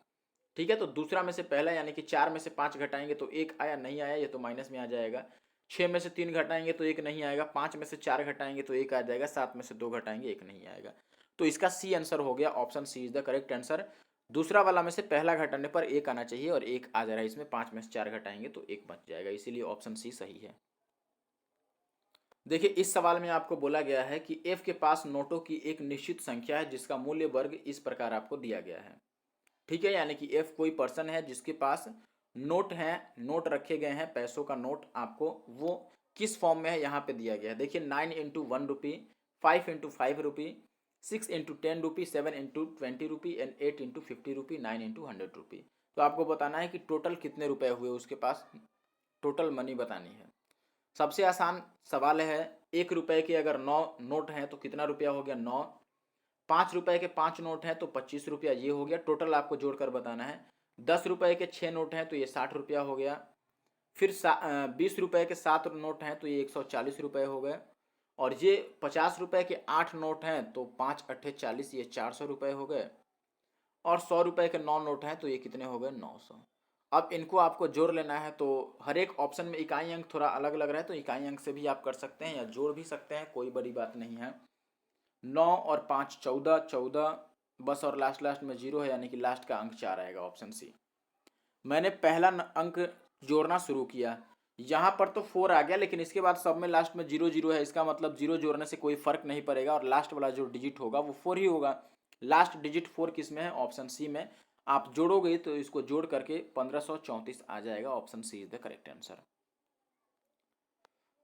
ठीक है, तो दूसरा में से पहला यानी कि 4 में से 5 घटाएंगे तो 1 आया, नहीं आया ये तो माइनस में आ जाएगा। 6 में से 3 घटाएंगे तो 1 नहीं आएगा। 5 में से 4 घटाएंगे तो 1 आ जाएगा। 7 में से 2 घटाएंगे 1 नहीं आएगा। तो इसका सी आंसर हो गया, option C is the correct answer. दूसरा वाला में से पहला घटाने पर 1 आना चाहिए और 1 आ जा रहा है इसमें। 5 में से 4 घटाएंगे तो 1 बच जाएगा, इसीलिए ऑप्शन सी सही है। देखिए इस सवाल में आपको बोला गया है कि एफ के पास नोटों की एक निश्चित संख्या है जिसका मूल्य वर्ग इस प्रकार आपको दिया गया है। ठीक है, यानी कि एफ कोई पर्सन है जिसके पास नोट हैं, नोट रखे गए हैं, पैसों का नोट, आपको वो किस फॉर्म में है यहाँ पे दिया गया है। देखिए 9 into 1 rupee, 5 into 5 rupee, 6 into 10 rupee, 7 into 20 rupee and 8 into 50 rupee, 9 into 100 रुपी। तो आपको बताना है कि टोटल कितने रुपए हुए उसके पास, टोटल मनी बतानी है। सबसे आसान सवाल है, 1 रुपए के अगर 9 नोट हैं तो कितना रुपया हो गया, 9। 5 रुपए के 5 नोट हैं तो 25 रुपया, ये हो गया। टोटल आपको जोड़कर बताना है। 10 रुपए के 6 नोट हैं तो ये 60 रुपया हो गया। फिर 20 रुपए के 7 नोट हैं तो ये 140 रुपये हो गए। और ये 50 रुपए के 8 नोट हैं तो 5 अट्ठे 40, ये 400 रुपये हो गए। और 100 रुपए के 9 नोट हैं तो ये कितने हो गए, 900। अब इनको आपको जोड़ लेना है, तो हर एक ऑप्शन में इकाई अंक थोड़ा अलग लग रहा है, तो इकाई अंक से भी आप कर सकते हैं या जोड़ भी सकते हैं, कोई बड़ी बात नहीं है। 9 और 5 14, 14 बस, और लास्ट में 0 है, यानी कि लास्ट का अंक 4 आएगा, ऑप्शन सी। मैंने पहला अंक जोड़ना शुरू किया, यहाँ पर तो 4 आ गया, लेकिन इसके बाद सब में लास्ट में 0 0 है, इसका मतलब 0 जोड़ने से कोई फर्क नहीं पड़ेगा और लास्ट वाला जो डिजिट होगा वो 4 ही होगा। लास्ट डिजिट 4 किस में है, ऑप्शन सी में। आप जोड़ोगे तो इसको जोड़ करके 1534 आ जाएगा, option C is the correct answer.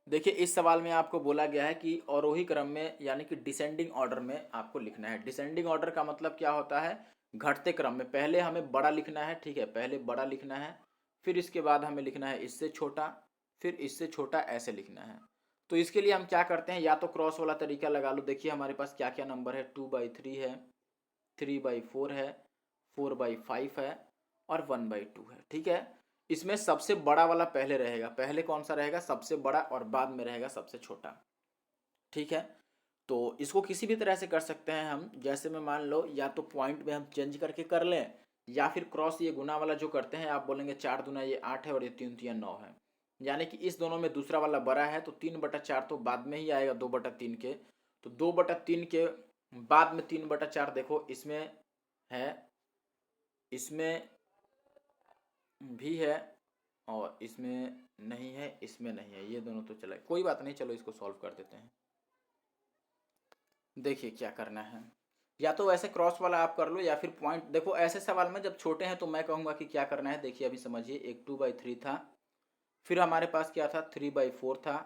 देखिए इस सवाल में आपको बोला गया है कि अवरोही क्रम में यानी कि डिसेंडिंग ऑर्डर में आपको लिखना है। डिसेंडिंग ऑर्डर का मतलब क्या होता है, घटते क्रम में। पहले हमें बड़ा लिखना है, ठीक है, पहले बड़ा लिखना है, फिर इसके बाद हमें लिखना है इससे छोटा, फिर इससे छोटा, ऐसे लिखना है। तो इसके लिए हम क्या करते हैं, या तो क्रॉस वाला तरीका लगा लो। देखिए हमारे पास क्या क्या नंबर है, 2/3 है, 3/4 है, 4/5 है और 1/2 है। ठीक है, इसमें सबसे बड़ा वाला पहले रहेगा, पहले कौन सा रहेगा, सबसे बड़ा, और बाद में रहेगा सबसे छोटा। ठीक है, तो इसको किसी भी तरह से कर सकते हैं हम। जैसे में मान लो या तो पॉइंट में हम चेंज करके कर लें, या फिर क्रॉस ये गुना वाला जो करते हैं, आप बोलेंगे 4 दूना ये 8 है और ये 3 तिया 9 है, यानी कि इस दोनों में दूसरा वाला बड़ा है, तो 3/4 तो बाद में ही आएगा 2/3 के। तो 2/3 के बाद में 3/4 देखो इसमें है, इसमें भी है और इसमें नहीं है, इसमें नहीं है, ये दोनों तो चला, कोई बात नहीं, चलो इसको सॉल्व कर देते हैं। देखिए क्या करना है, या तो वैसे क्रॉस वाला आप कर लो या फिर पॉइंट। देखो ऐसे सवाल में जब छोटे हैं तो मैं कहूँगा कि क्या करना है, देखिए अभी समझिए, एक 2/3 था, फिर हमारे पास क्या था, 3/4 था,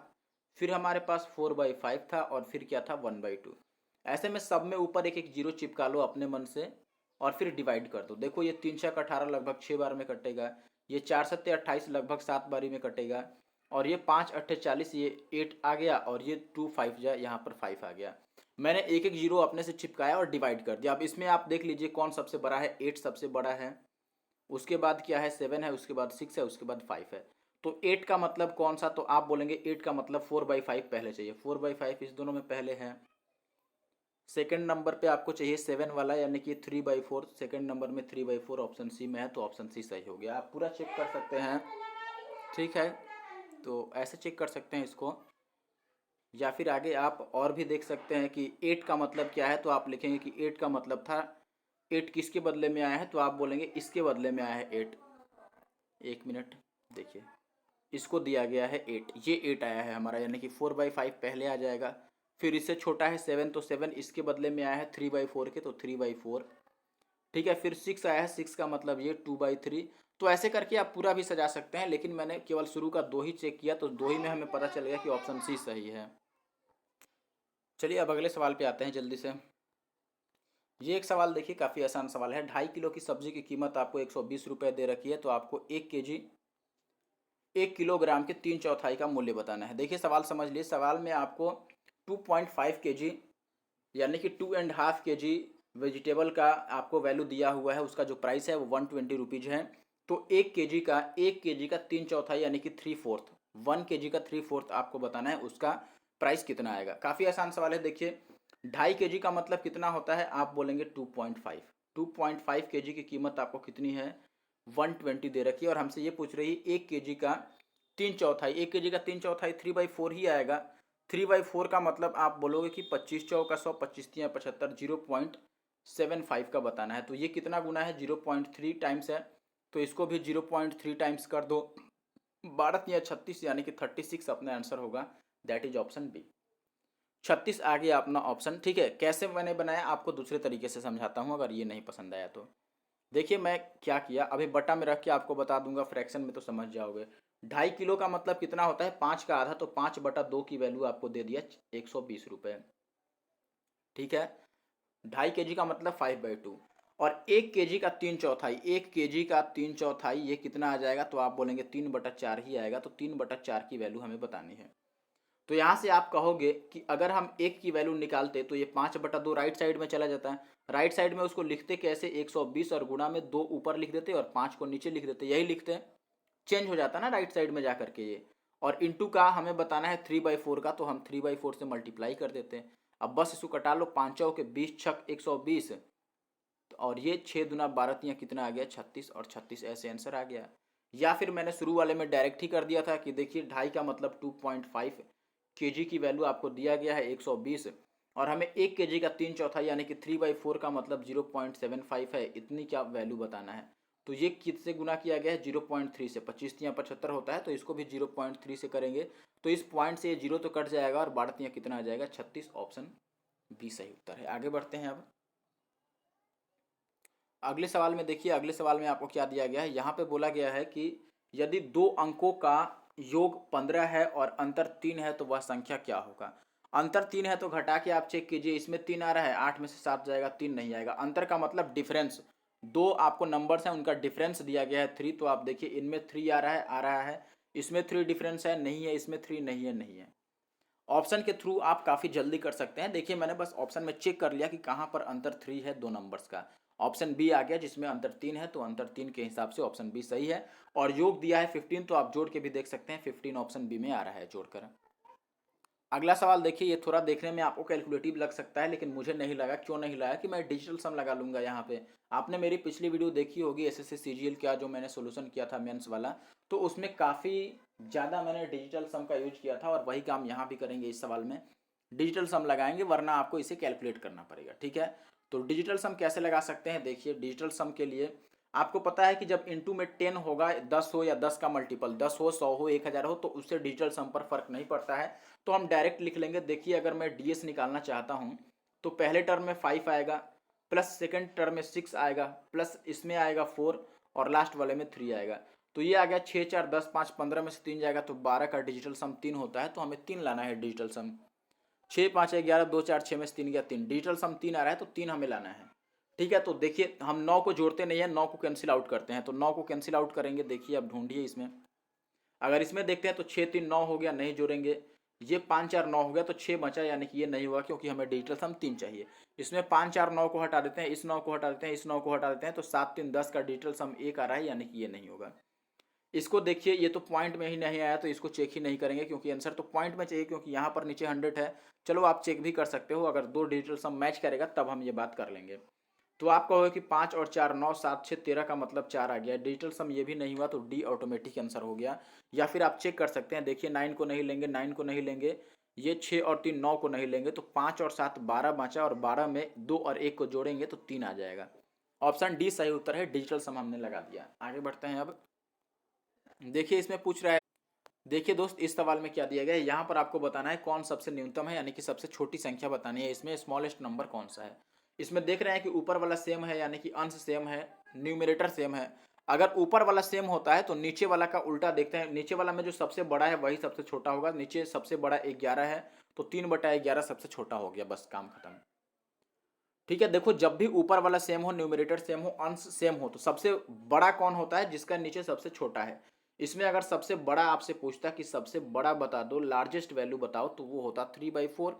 फिर हमारे पास 4/5 था, और फिर क्या था, 1/2। ऐसे में सब में ऊपर एक एक जीरो चिपका लो अपने मन से और फिर डिवाइड कर दो। देखो ये 3 छक 18 लगभग 6 बार में कटेगा, ये 4 सत्ते 28 लगभग 7 बारी में कटेगा, और ये 5 अट्ठे 40, ये 8 आ गया, और ये 2 5 जा, यहाँ पर 5 आ गया। मैंने एक एक जीरो अपने से चिपकाया और डिवाइड कर दिया। अब इसमें आप देख लीजिए कौन सबसे बड़ा है, 8 सबसे बड़ा है, उसके बाद क्या है, 7 है, उसके बाद 6 है, उसके बाद 5 है। तो 8 का मतलब कौन सा, तो आप बोलेंगे 8 का मतलब 4/5 पहले चाहिए, 4/5 इस दोनों में पहले है। सेकंड नंबर पे आपको चाहिए 7 वाला, यानी कि 3/4, सेकंड नंबर में 3/4 ऑप्शन सी में है, तो ऑप्शन सी सही हो गया। आप पूरा चेक कर सकते हैं, ठीक है, तो ऐसे चेक कर सकते हैं इसको। या फिर आगे आप और भी देख सकते हैं कि 8 का मतलब क्या है, तो आप लिखेंगे कि 8 का मतलब था, 8 किसके बदले में आया है, तो आप बोलेंगे इसके बदले में आया है 8। एक मिनट देखिए, इसको दिया गया है 8, ये 8 आया है हमारा, यानी कि 4/5 पहले आ जाएगा। फिर इससे छोटा है 7, तो 7 इसके बदले में आया है 3/4 के, तो 3/4। ठीक है, फिर 6 आया है, 6 का मतलब ये 2/3। तो ऐसे करके आप पूरा भी सजा सकते हैं, लेकिन मैंने केवल शुरू का 2 ही चेक किया, तो 2 ही में हमें पता चलेगा कि ऑप्शन सी सही है। चलिए अब अगले सवाल पे आते हैं जल्दी से। ये एक सवाल देखिए, काफ़ी आसान सवाल है। 2.5 किलो की सब्जी की कीमत आपको 120 रुपये दे रखी है, तो आपको 1 किलोग्राम के 3/4 का मूल्य बताना है। देखिए सवाल समझ लिए, सवाल में आपको 2.5 kg यानी कि 2.5 kg वेजिटेबल का आपको वैल्यू दिया हुआ है, उसका जो प्राइस है वो 120 रुपीज़ है। तो 1 kg का 3/4 यानी कि 3/4, 1 kg का 3/4 आपको बताना है, उसका प्राइस कितना आएगा। काफ़ी आसान सवाल है। देखिए 2.5 kg का मतलब कितना होता है, आप बोलेंगे 2.5। 2.5 kg की कीमत आपको कितनी है, 120 दे रखी है, और हमसे ये पूछ रही है 1 kg का 3/4। 1 kg का 3/4 3/4 ही आएगा। 3/4 का मतलब आप बोलोगे कि 25 चौका 100, 25 75, 0.75 का बताना है। तो ये कितना गुना है, 0.3 टाइम्स है, तो इसको भी 0.3 टाइम्स कर दो। 12×36 यानी कि 36 अपना आंसर होगा, दैट इज ऑप्शन बी। 36 आ गया अपना ऑप्शन। ठीक है, कैसे मैंने बनाया आपको दूसरे तरीके से समझाता हूँ, अगर ये नहीं पसंद आया तो। देखिए मैं क्या किया, अभी बटा में रख के आपको बता दूंगा, फ्रैक्शन में तो समझ जाओगे। 2.5 किलो का मतलब कितना होता है, 5 का आधा, तो 5/2 की वैल्यू आपको दे दिया 120 रुपये। ठीक है, 2.5 kg का मतलब 5/2, और 1 kg का 3/4, 1 kg का 3/4 ये कितना आ जाएगा, तो आप बोलेंगे 3/4 ही आएगा, तो 3/4 की वैल्यू हमें बतानी है। तो यहाँ से आप कहोगे कि अगर हम 1 की वैल्यू निकालते तो ये 5/2 राइट साइड में चला जाता है। राइट साइड में उसको लिखते कैसे, 120 और गुणा में 2 ऊपर लिख देते और 5 को नीचे लिख देते, यही लिखते हैं, चेंज हो जाता ना राइट साइड में जा करके ये। और इंटू का हमें बताना है 3/4 का, तो हम 3/4 से मल्टीप्लाई कर देते हैं। अब बस इसको कटा लो, 5 के 20 छक 120, और ये 6×2 = 12 कितना आ गया, 36, और 36 ऐसे आंसर आ गया। या फिर मैंने शुरू वाले में डायरेक्ट ही कर दिया था कि देखिए 2.5 का मतलब 2.5 kg की वैल्यू आपको दिया गया है 120, और हमें 1 kg का 3/4 यानी कि 3/4 का मतलब 0.75 है, इतनी क्या वैल्यू बताना है। तो ये किससे गुना किया गया है, 0.3 से। 25×75 होता है, तो इसको भी 0.3 से करेंगे, तो इस पॉइंट से ये 0 तो कट जाएगा, और 12 कितना आ जाएगा, 36। ऑप्शन बी सही उत्तर है। आगे बढ़ते हैं अब अगले सवाल में। देखिए अगले सवाल में आपको क्या दिया गया है, यहाँ पे बोला गया है कि यदि 2 अंकों का योग 15 है और अंतर 3 है, तो वह संख्या क्या होगा। अंतर 3 है तो घटा के आप चेक कीजिए, इसमें 3 आ रहा है, 8 में से 7 जाएगा, 3 नहीं आएगा। अंतर का मतलब डिफरेंस, दो आपको नंबर्स हैं उनका डिफरेंस दिया गया है 3, तो आप देखिए इनमें 3 आ रहा है, इसमें 3 डिफरेंस है, नहीं है, इसमें 3 नहीं है, नहीं है। ऑप्शन के थ्रू आप काफ़ी जल्दी कर सकते हैं। देखिए मैंने बस ऑप्शन में चेक कर लिया कि कहाँ पर अंतर 3 है दो नंबर्स का, ऑप्शन बी आ गया जिसमें अंतर 3 है, तो अंतर 3 के हिसाब से ऑप्शन बी सही है। और योग दिया है 15, तो आप जोड़ के भी देख सकते हैं, 15 ऑप्शन बी में आ रहा है जोड़कर। अगला सवाल देखिए, ये थोड़ा देखने में आपको कैलकुलेटिव लग सकता है, लेकिन मुझे नहीं लगा। क्यों नहीं लगा कि मैं डिजिटल सम लगा लूंगा यहाँ पे। आपने मेरी पिछली वीडियो देखी होगी एसएससी सीजीएल का, जो मैंने सोल्यूशन किया था मेंस वाला, तो उसमें काफ़ी ज़्यादा मैंने डिजिटल सम का यूज किया था, और वही काम यहाँ भी करेंगे इस सवाल में। डिजिटल सम लगाएंगे, वरना आपको इसे कैलकुलेट करना पड़ेगा। ठीक है, तो डिजिटल सम कैसे लगा सकते हैं, देखिए डिजिटल सम के लिए आपको पता है कि जब इंटू में 10 होगा, 10 हो या 10 का मल्टीपल, 10 हो, 100 हो, 1000 हो, तो उससे डिजिटल सम पर फर्क नहीं पड़ता है, तो हम डायरेक्ट लिख लेंगे। देखिए अगर मैं डीएस निकालना चाहता हूँ, तो पहले टर्म में 5 आएगा, प्लस सेकंड टर्म में 6 आएगा, प्लस इसमें आएगा 4, और लास्ट वाले में 3 आएगा। तो ये आ गया 6 4 10 5, 15 में से 3 जाएगा, तो 12 का डिजिटल सम 3 होता है, तो हमें 3 लाना है डिजिटल सम। 6 5 11 2 4 6 में से 3 गया 3, डिजिटल सम 3 आ रहा है, तो 3 हमें लाना है। ठीक है, तो देखिए हम 9 को जोड़ते नहीं है, 9 को कैंसिल आउट करते हैं, तो 9 को कैंसिल आउट करेंगे। देखिए अब ढूंढिए इसमें, अगर इसमें देखते हैं तो 6 3 9 हो गया, नहीं जोड़ेंगे। ये 5 4 9 हो गया, तो 6 बचा, यानी कि ये नहीं हुआ, क्योंकि हमें डिजिटल सम 3 चाहिए। इसमें 5 4 9 को हटा देते हैं, इस 9 को हटा देते हैं, इस 9 को हटा देते हैं, तो 7 3 10 का डिजिटल सम 1 आ रहा है, यानी कि ये नहीं होगा। इसको देखिए, ये तो पॉइंट में ही नहीं आया, तो इसको चेक ही नहीं करेंगे, क्योंकि आंसर तो पॉइंट में चाहिए, क्योंकि यहाँ पर नीचे 100 है। चलो आप चेक भी कर सकते हो, अगर दो डिजिटल सम मैच करेगा तब हम ये बात कर लेंगे। तो आप कहोगे कि 5 और 4 9, 7 6 13 का मतलब 4 आ गया, डिजिटल सम ये भी नहीं हुआ, तो डी ऑटोमेटिक आंसर हो गया। या फिर आप चेक कर सकते हैं, देखिए 9 को नहीं लेंगे, 9 को नहीं लेंगे, ये 6 और 3 9 को नहीं लेंगे, तो 5 और 7 12 बचा, और 12 में 2 और 1 को जोड़ेंगे तो 3 आ जाएगा। ऑप्शन डी सही उत्तर है, डिजिटल सम हमने लगा दिया। आगे बढ़ते हैं अब। देखिए इसमें पूछ रहा है देखिए दोस्त, इस सवाल में क्या दिया गया है, यहाँ पर आपको बताना है कौन सबसे न्यूनतम है, यानी कि सबसे छोटी संख्या बतानी है। इसमें स्मॉलेस्ट नंबर कौन सा है। इसमें देख रहे हैं कि ऊपर वाला सेम है, यानी कि अंश सेम है, न्यूमरेटर सेम है। अगर ऊपर वाला सेम होता है तो नीचे वाला का उल्टा देखते हैं। नीचे वाला में जो सबसे बड़ा है वही सबसे छोटा होगा। नीचे सबसे बड़ा 11 है, तो 3/11 सबसे छोटा हो गया, बस काम खत्म। ठीक है, देखो जब भी ऊपर वाला सेम हो, न्यूमरेटर सेम हो, अंश सेम हो, तो सबसे बड़ा कौन होता है, जिसका नीचे सबसे छोटा है। इसमें अगर सबसे बड़ा आपसे पूछता कि सबसे बड़ा बता दो, लार्जेस्ट वैल्यू बताओ, तो वो होता 3/4।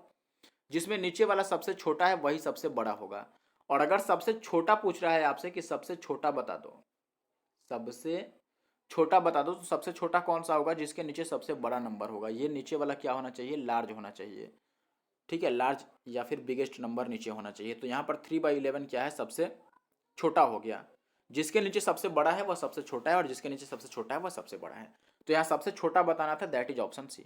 जिसमें नीचे वाला सबसे छोटा है वही सबसे बड़ा होगा। और अगर सबसे छोटा पूछ रहा है आपसे कि सबसे छोटा बता दो, सबसे छोटा बता दो, तो सबसे छोटा कौन सा होगा, जिसके नीचे सबसे बड़ा नंबर होगा। ये नीचे वाला क्या होना चाहिए, लार्ज होना चाहिए। ठीक है, लार्ज या फिर बिगेस्ट नंबर नीचे होना चाहिए। तो यहाँ पर 3/11 क्या है, सबसे छोटा हो गया। जिसके नीचे सबसे बड़ा है वह सबसे छोटा है, और जिसके नीचे सबसे छोटा है वह सबसे बड़ा है। तो यहाँ सबसे छोटा बताना था, दैट इज ऑप्शन सी।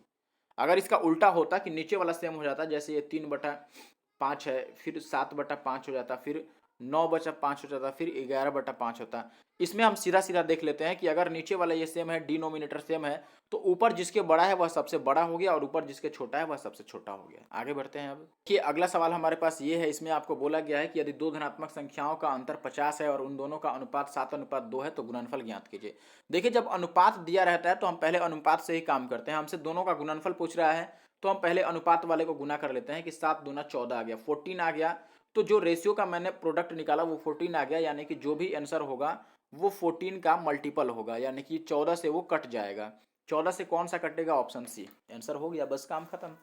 अगर इसका उल्टा होता कि नीचे वाला सेम हो जाता, जैसे ये 3/5 है, फिर 7/5 हो जाता, फिर 9/5 हो जाता, फिर 11/5 होता। इसमें हम सीधा सीधा देख लेते हैं कि अगर नीचे वाला ये सेम है, डिनोमिनेटर सेम है, तो ऊपर जिसके बड़ा है वह सबसे बड़ा हो गया, और ऊपर जिसके छोटा है वह सबसे छोटा हो गया। आगे बढ़ते हैं अब कि अगला सवाल हमारे पास ये है। इसमें आपको बोला गया है कि यदि दो धनात्मक संख्याओं का अंतर 50 है और उन दोनों का अनुपात 7:2 है तो गुणनफल ज्ञात कीजिए। देखिए, जब अनुपात दिया रहता है तो हम पहले अनुपात से ही काम करते हैं। हमसे दोनों का गुणनफल पूछ रहा है तो हम पहले अनुपात वाले को गुना कर लेते हैं कि 7 दूना 14 आ गया, 14 आ गया। तो जो रेशियो का मैंने प्रोडक्ट निकाला वो 14 आ गया, यानी कि जो भी आंसर होगा वो 14 का मल्टीपल होगा, यानी कि 14 से वो कट जाएगा। 14 से कौन सा कटेगा, ऑप्शन सी। आंसर हो गया, बस काम खत्म।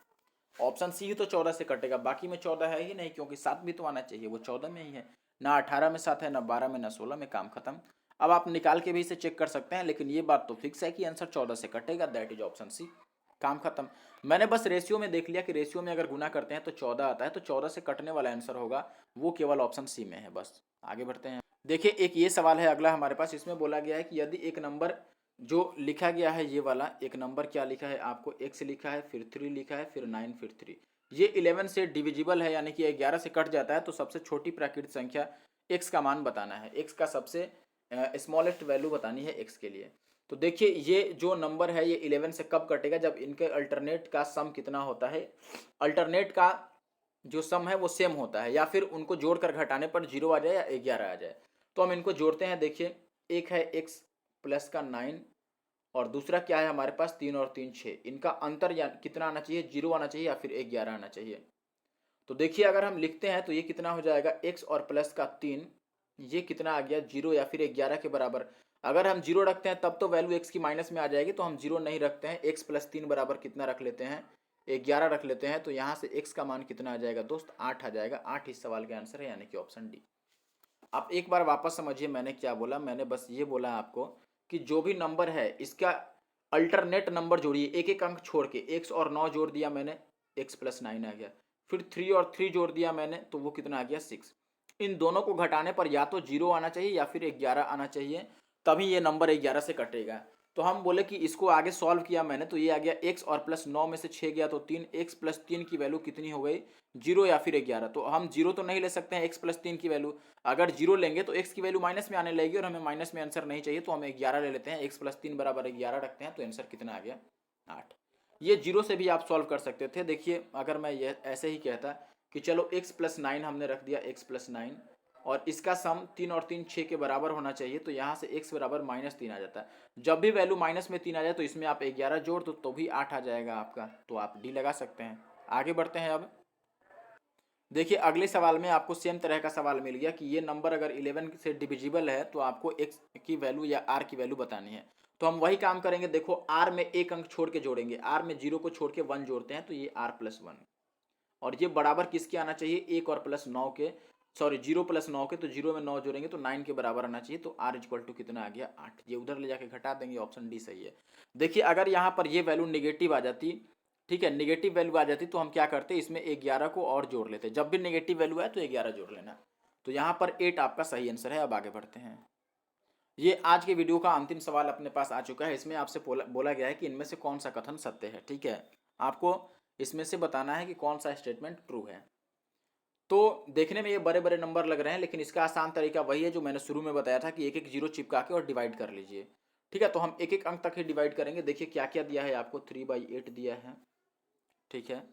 ऑप्शन सी ही तो 14 से कटेगा, बाकी में 14 है ही नहीं, क्योंकि 7 भी तो आना चाहिए, वो 14 में ही है। ना 18 में 7 है, ना 12 में, ना 16 में, काम खत्म। अब आप निकाल के भी इसे चेक कर सकते हैं, लेकिन ये बात तो फिक्स है कि आंसर 14 से कटेगा, दैट इज ऑप्शन सी। काम खत्म। मैंने बस रेशियो में देख लिया कि रेशियो में अगर गुना करते हैं तो 14 आता है, तो 14 से कटने वाला आंसर होगा वो केवल ऑप्शन सी में है। बस आगे बढ़ते हैं। देखिए, एक ये सवाल है अगला हमारे पास। इसमें बोला गया है कि यदि एक नंबर जो लिखा गया है, ये वाला एक नंबर क्या लिखा है आपको, x लिखा है, फिर 3 लिखा है, फिर 9, फिर 3, ये 11 से डिविजिबल है, यानी कि 11 से कट जाता है। तो सबसे छोटी प्राकृतिक संख्या x का मान बताना है, x का सबसे स्मॉलेस्ट वैल्यू बतानी है x के लिए। तो देखिए, ये जो नंबर है ये 11 से कब कटेगा, जब इनके अल्टरनेट का सम कितना होता है, अल्टरनेट का जो सम है वो सेम होता है, या फिर उनको जोड़कर घटाने पर 0 आ जाए या 11 आ जाए। तो हम इनको जोड़ते हैं। देखिए, एक है x प्लस का 9, और दूसरा क्या है हमारे पास, 3 और 3 6। इनका अंतर या कितना आना चाहिए, 0 आना चाहिए या फिर 11 आना चाहिए। तो देखिए, अगर हम लिखते हैं तो ये कितना हो जाएगा, x और प्लस का 3, ये कितना आ गया, 0 या फिर 11 के बराबर। अगर हम 0 रखते हैं तब तो वैल्यू x की माइनस में आ जाएगी, तो हम 0 नहीं रखते हैं। x प्लस 3 बराबर कितना रख लेते हैं, 11 रख लेते हैं। तो यहाँ से x का मान कितना आ जाएगा दोस्त, 8 आ जाएगा। 8 इस सवाल का आंसर है, यानी कि ऑप्शन डी। आप एक बार वापस समझिए मैंने क्या बोला। मैंने बस ये बोला आपको कि जो भी नंबर है इसका अल्टरनेट नंबर जोड़िए, एक एक अंक छोड़ के। x और 9 जोड़ दिया मैंने, x प्लस 9 आ गया। फिर 3 और 3 जोड़ दिया मैंने, तो वो कितना आ गया, 6। इन दोनों को घटाने पर या तो 0 आना चाहिए या फिर 11 आना चाहिए, तभी ये नंबर 11 से कटेगा। तो हम बोले कि इसको आगे सॉल्व किया मैंने, तो ये आ गया x और प्लस 9 में से 6 गया तो 3, x प्लस 3 की वैल्यू कितनी हो गई, 0 या फिर 11। तो हम 0 तो नहीं ले सकते हैं x प्लस 3 की वैल्यू। अगर 0 लेंगे तो x की वैल्यू माइनस में आने लगेगी, और हमें माइनस में आंसर नहीं चाहिए, तो हम 11 ले लेते हैं। x प्लस 3 बराबर 11 रखते हैं, तो आंसर कितना आ गया, 8। ये 0 से भी आप सॉल्व कर सकते थे। देखिए, अगर मैं ये ऐसे ही कहता कि चलो x प्लस 9 हमने रख दिया, x प्लस 9, और इसका सम 3 और 3 6 के बराबर होना चाहिए, तो यहाँ से x बराबर -3 आ जाता है। जब भी वैल्यू माइनस में 3 आ जाए तो इसमें आप 11 जोड़ दो तो भी 8 आ जाएगा आपका, तो आप डी लगा सकते हैं। आगे बढ़ते हैं अब। देखिए, अगले सवाल में आपको सेम तरह का सवाल मिल गया कि ये नंबर अगर 11 से डिविजिबल है तो आपको x की वैल्यू या r की वैल्यू बतानी है। तो हम वही काम करेंगे। देखो, r में एक अंक छोड़ के जोड़ेंगे, r में 0 को छोड़ के 1 जोड़ते हैं, तो ये r प्लस 1। और ये बराबर किसके आना चाहिए, 1 और प्लस 9 के, सॉरी 0 प्लस 9 के। तो 0 में 9 जोड़ेंगे तो 9 के बराबर आना चाहिए, तो r इक्वल टू कितना आ गया, 8। ये उधर ले जाके घटा देंगे, ऑप्शन डी सही है। देखिए, अगर यहाँ पर ये वैल्यू निगेटिव आ जाती, ठीक है, निगेटिव वैल्यू आ जाती, तो हम क्या करते, इसमें 11 को और जोड़ लेते। जब भी निगेटिव वैल्यू आए तो 11 जोड़ लेना। तो यहाँ पर 8 आपका सही आंसर है। अब आगे बढ़ते हैं। ये आज के वीडियो का अंतिम सवाल अपने पास आ चुका है। इसमें आपसे बोला गया है कि इनमें से कौन सा कथन सत्य है। ठीक है, आपको इसमें से बताना है कि कौन सा स्टेटमेंट ट्रू है। तो देखने में ये बड़े बड़े नंबर लग रहे हैं, लेकिन इसका आसान तरीका वही है जो मैंने शुरू में बताया था कि एक एक जीरो चिपका के और डिवाइड कर लीजिए। ठीक है, तो हम एक एक अंक तक ही डिवाइड करेंगे। देखिए क्या क्या दिया है आपको, 3/8 दिया है, ठीक है,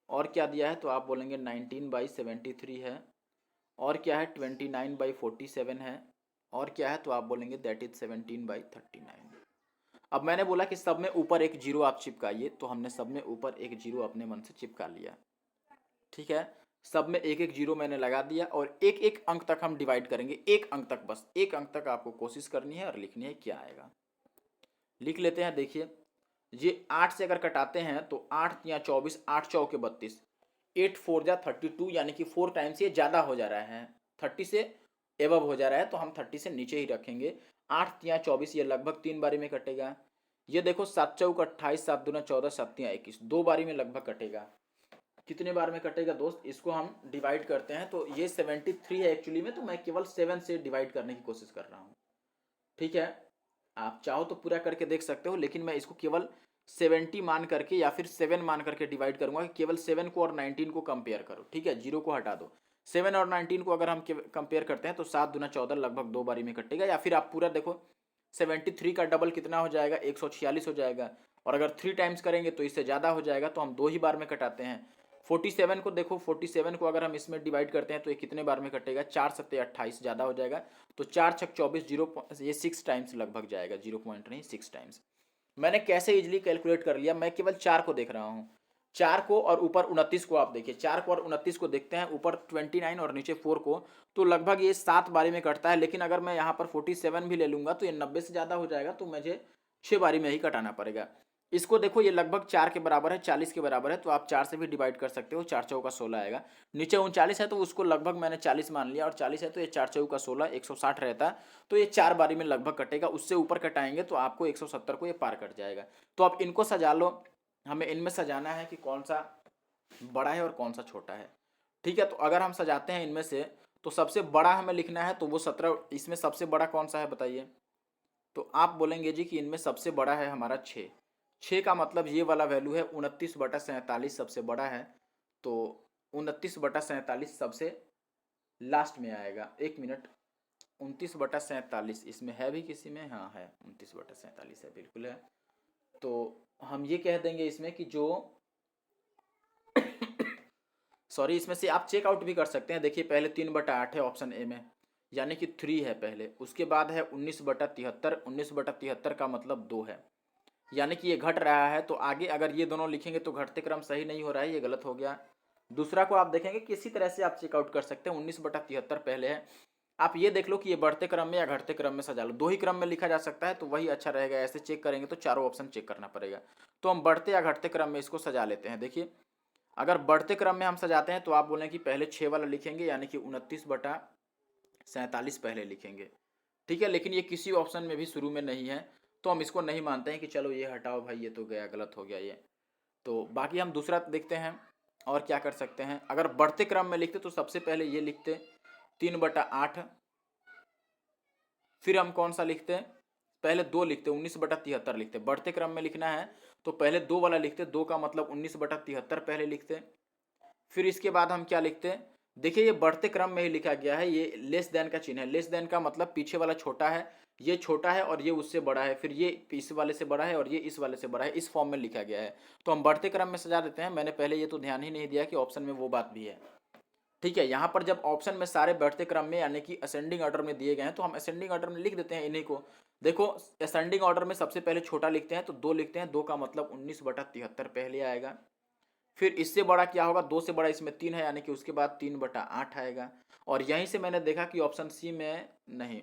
और क्या दिया है तो आप बोलेंगे 19/73 है, और क्या है 29/47 है, और क्या है तो आप बोलेंगे दैट इज 17/39। अब मैंने बोला कि सब में ऊपर एक जीरो आप चिपकाइए, तो हमने सब में ऊपर एक जीरो अपने मन से चिपका लिया, ठीक है। सब में एक एक जीरो मैंने लगा दिया और एक एक अंक तक हम डिवाइड करेंगे, एक अंक तक, बस एक अंक तक आपको कोशिश करनी है और लिखनी है क्या आएगा। लिख लेते हैं। देखिए ये 8 से अगर कटाते हैं तो 8 या 24, 8 चौके 32, 8 4 जा 32, यानी कि 4 टाइम्स ये ज़्यादा हो जा रहा है, 30 से एबव हो जा रहा है, तो हम 30 से नीचे ही रखेंगे। 8 या 24 ये लगभग 3 बारी में कटेगा। ये देखो 7 चौक 28, 7 दूना 14, 7 या 21, 2 बारी में लगभग कटेगा। कितने बार में कटेगा दोस्त, इसको हम डिवाइड करते हैं, तो ये 73 है एक्चुअली में, तो मैं केवल 7 से डिवाइड करने की कोशिश कर रहा हूँ, ठीक है। आप चाहो तो पूरा करके देख सकते हो, लेकिन मैं इसको केवल 70 मान करके या फिर 7 मान करके डिवाइड करूंगा कि केवल 7 को और 19 को कंपेयर करो, ठीक है, जीरो को हटा दो। 7 और 19 को अगर हम कंपेयर करते हैं तो 7 दूना 14 लगभग 2 बारी में कटेगा, या फिर आप पूरा देखो 73 का डबल कितना हो जाएगा, 146 हो जाएगा, और अगर 3 टाइम्स करेंगे तो इससे ज़्यादा हो जाएगा, तो हम 2 ही बार में कटाते हैं। 47 को देखो, 47 को अगर हम इसमें डिवाइड करते हैं तो ये कितने बार में कटेगा, 4 सत्ते 28, ज़्यादा हो जाएगा, तो 4 छक 24, जीरो ये 6 टाइम्स लगभग जाएगा, 0 पॉइंट नहीं 6 टाइम्स। मैंने कैसे इजीली कैलकुलेट कर लिया, मैं केवल 4 को देख रहा हूँ, 4 को और ऊपर 29 को आप देखिए, 4 को और 29 को देखते हैं, ऊपर 29 और नीचे 4 को, तो लगभग ये 7 बारी में कटता है। लेकिन अगर मैं यहाँ पर 47 भी ले लूँगा तो ये 90 से ज़्यादा हो जाएगा, तो मुझे 6 बारी में ही कटाना पड़ेगा। इसको देखो ये लगभग 4 के बराबर है, 40 के बराबर है, तो आप 4 से भी डिवाइड कर सकते हो, 4 चौका 16 आएगा। नीचे 39 है तो उसको लगभग मैंने 40 मान लिया, और 40 है तो ये 4 चौका 16, 160 रहता है, तो ये 4 बारी में लगभग कटेगा। उससे ऊपर कटाएंगे तो आपको 170 को ये पार कट जाएगा। तो आप इनको सजा लो, हमें इनमें सजाना है कि कौन सा बड़ा है और कौन सा छोटा है, ठीक है। तो अगर हम सजाते हैं इनमें से, तो सबसे बड़ा हमें लिखना है, तो वो 17, इसमें सबसे बड़ा कौन सा है बताइए, तो आप बोलेंगे जी कि इनमें सबसे बड़ा है हमारा 6। 6 का मतलब ये वाला वैल्यू है 29/47 सबसे बड़ा है, तो 29/47 सबसे लास्ट में आएगा। 1 मिनट, 29/47 इसमें है भी किसी में, हाँ है, 29/47 है, बिल्कुल है। तो हम ये कह देंगे इसमें कि जो सॉरी, इसमें से आप चेकआउट भी कर सकते हैं। देखिए पहले 3/8 है ऑप्शन ए में, यानी कि 3 है पहले, उसके बाद है 19/73, 19/73 का मतलब 2 है, यानी कि ये घट रहा है, तो आगे अगर ये दोनों लिखेंगे तो घटते क्रम सही नहीं हो रहा है, ये गलत हो गया। दूसरा को आप देखेंगे किसी तरह से आप चेकआउट कर सकते हैं, 19/73 पहले है। आप ये देख लो कि ये बढ़ते क्रम में या घटते क्रम में सजा लो, 2 ही क्रम में लिखा जा सकता है, तो वही अच्छा रहेगा। ऐसे चेक करेंगे तो चारों ऑप्शन चेक करना पड़ेगा, तो हम बढ़ते या घटते क्रम में इसको सजा लेते हैं। देखिए अगर बढ़ते क्रम में हम सजाते हैं तो आप बोलें कि पहले 6 वाला लिखेंगे, यानी कि 29/47 पहले लिखेंगे, ठीक है। लेकिन ये किसी ऑप्शन में भी शुरू में नहीं है, तो हम इसको नहीं मानते हैं कि चलो ये हटाओ भाई, ये तो गया, गलत हो गया ये। तो बाकी हम दूसरा देखते हैं और क्या कर सकते हैं। अगर बढ़ते क्रम में लिखते तो सबसे पहले ये लिखते 3/8, फिर हम कौन सा लिखते हैं, पहले 2 लिखते, 19/73 लिखते। बढ़ते क्रम में लिखना है तो पहले 2 वाला लिखते, 2 का मतलब 19/73 पहले लिखते। फिर इसके बाद हम क्या लिखते हैं, देखिए ये बढ़ते क्रम में ही लिखा गया है, ये लेस देन का चिन्ह है, लेस देन का मतलब पीछे वाला छोटा है, ये छोटा है और ये उससे बड़ा है, फिर ये इस वाले से बड़ा है और ये इस वाले से बड़ा है, इस फॉर्म में लिखा गया है। तो हम बढ़ते क्रम में सजा देते हैं। मैंने पहले ये तो ध्यान ही नहीं दिया कि ऑप्शन में वो बात भी है, ठीक है। यहाँ पर जब ऑप्शन में सारे बढ़ते क्रम में यानी कि असेंडिंग ऑर्डर में दिए गए हैं, तो हम असेंडिंग ऑर्डर में लिख देते हैं इन्हीं को। देखो असेंडिंग ऑर्डर में सबसे पहले छोटा लिखते हैं, तो 2 लिखते हैं, 2 का मतलब 19/73 पहले आएगा। फिर इससे बड़ा क्या होगा, 2 से बड़ा इसमें 3 है, यानी कि उसके बाद 3/8 आएगा। और यहीं से मैंने देखा कि ऑप्शन सी में नहीं,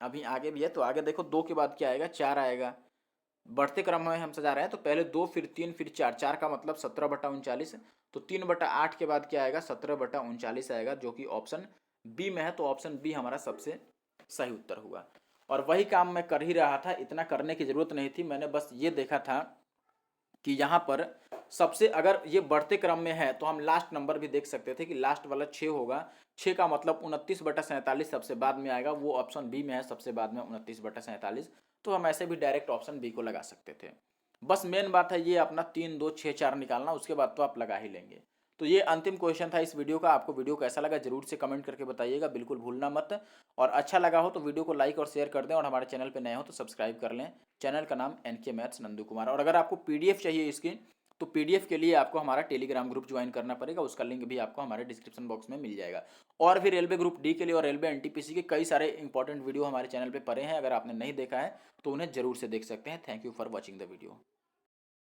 अभी आगे भी है, तो आगे देखो 2 के बाद क्या आएगा, 4 आएगा। बढ़ते क्रम में हम सजा रहे हैं, तो पहले 2 फिर 3 फिर 4, 4 का मतलब 17/39, तो 3/8 के बाद क्या आएगा, 17/39 आएगा, जो कि ऑप्शन बी में है। तो ऑप्शन बी हमारा सबसे सही उत्तर हुआ। और वही काम मैं कर ही रहा था, इतना करने की जरूरत नहीं थी, मैंने बस ये देखा था कि यहाँ पर सबसे, अगर ये बढ़ते क्रम में है तो हम लास्ट नंबर भी देख सकते थे कि लास्ट वाला 6 होगा। 6 का मतलब 29/47 सबसे बाद में आएगा, वो ऑप्शन बी में है सबसे बाद में 29/47, तो हम ऐसे भी डायरेक्ट ऑप्शन बी को लगा सकते थे। बस मेन बात है ये अपना 3 2 6 4 निकालना, उसके बाद तो आप लगा ही लेंगे। तो ये अंतिम क्वेश्चन था इस वीडियो का। आपको वीडियो कैसा लगा जरूर से कमेंट करके बताइएगा, बिल्कुल भूलना मत। और अच्छा लगा हो तो वीडियो को लाइक और शेयर कर दें, और हमारे चैनल पर नए हो तो सब्सक्राइब कर लें। चैनल का नाम NK मैथ्स नंदू कुमार। और अगर आपको PDF चाहिए इसकी, तो PDF के लिए आपको हमारा टेलीग्राम ग्रुप ज्वाइन करना पड़ेगा, उसका लिंक भी आपको हमारे डिस्क्रिप्शन बॉक्स में मिल जाएगा। और भी रेलवे ग्रुप डी के लिए और रेलवे NTPC के कई सारे इंपॉर्टेंट वीडियो हमारे चैनल पे पड़े हैं, अगर आपने नहीं देखा है तो उन्हें जरूर से देख सकते हैं। Thank you for watching the video.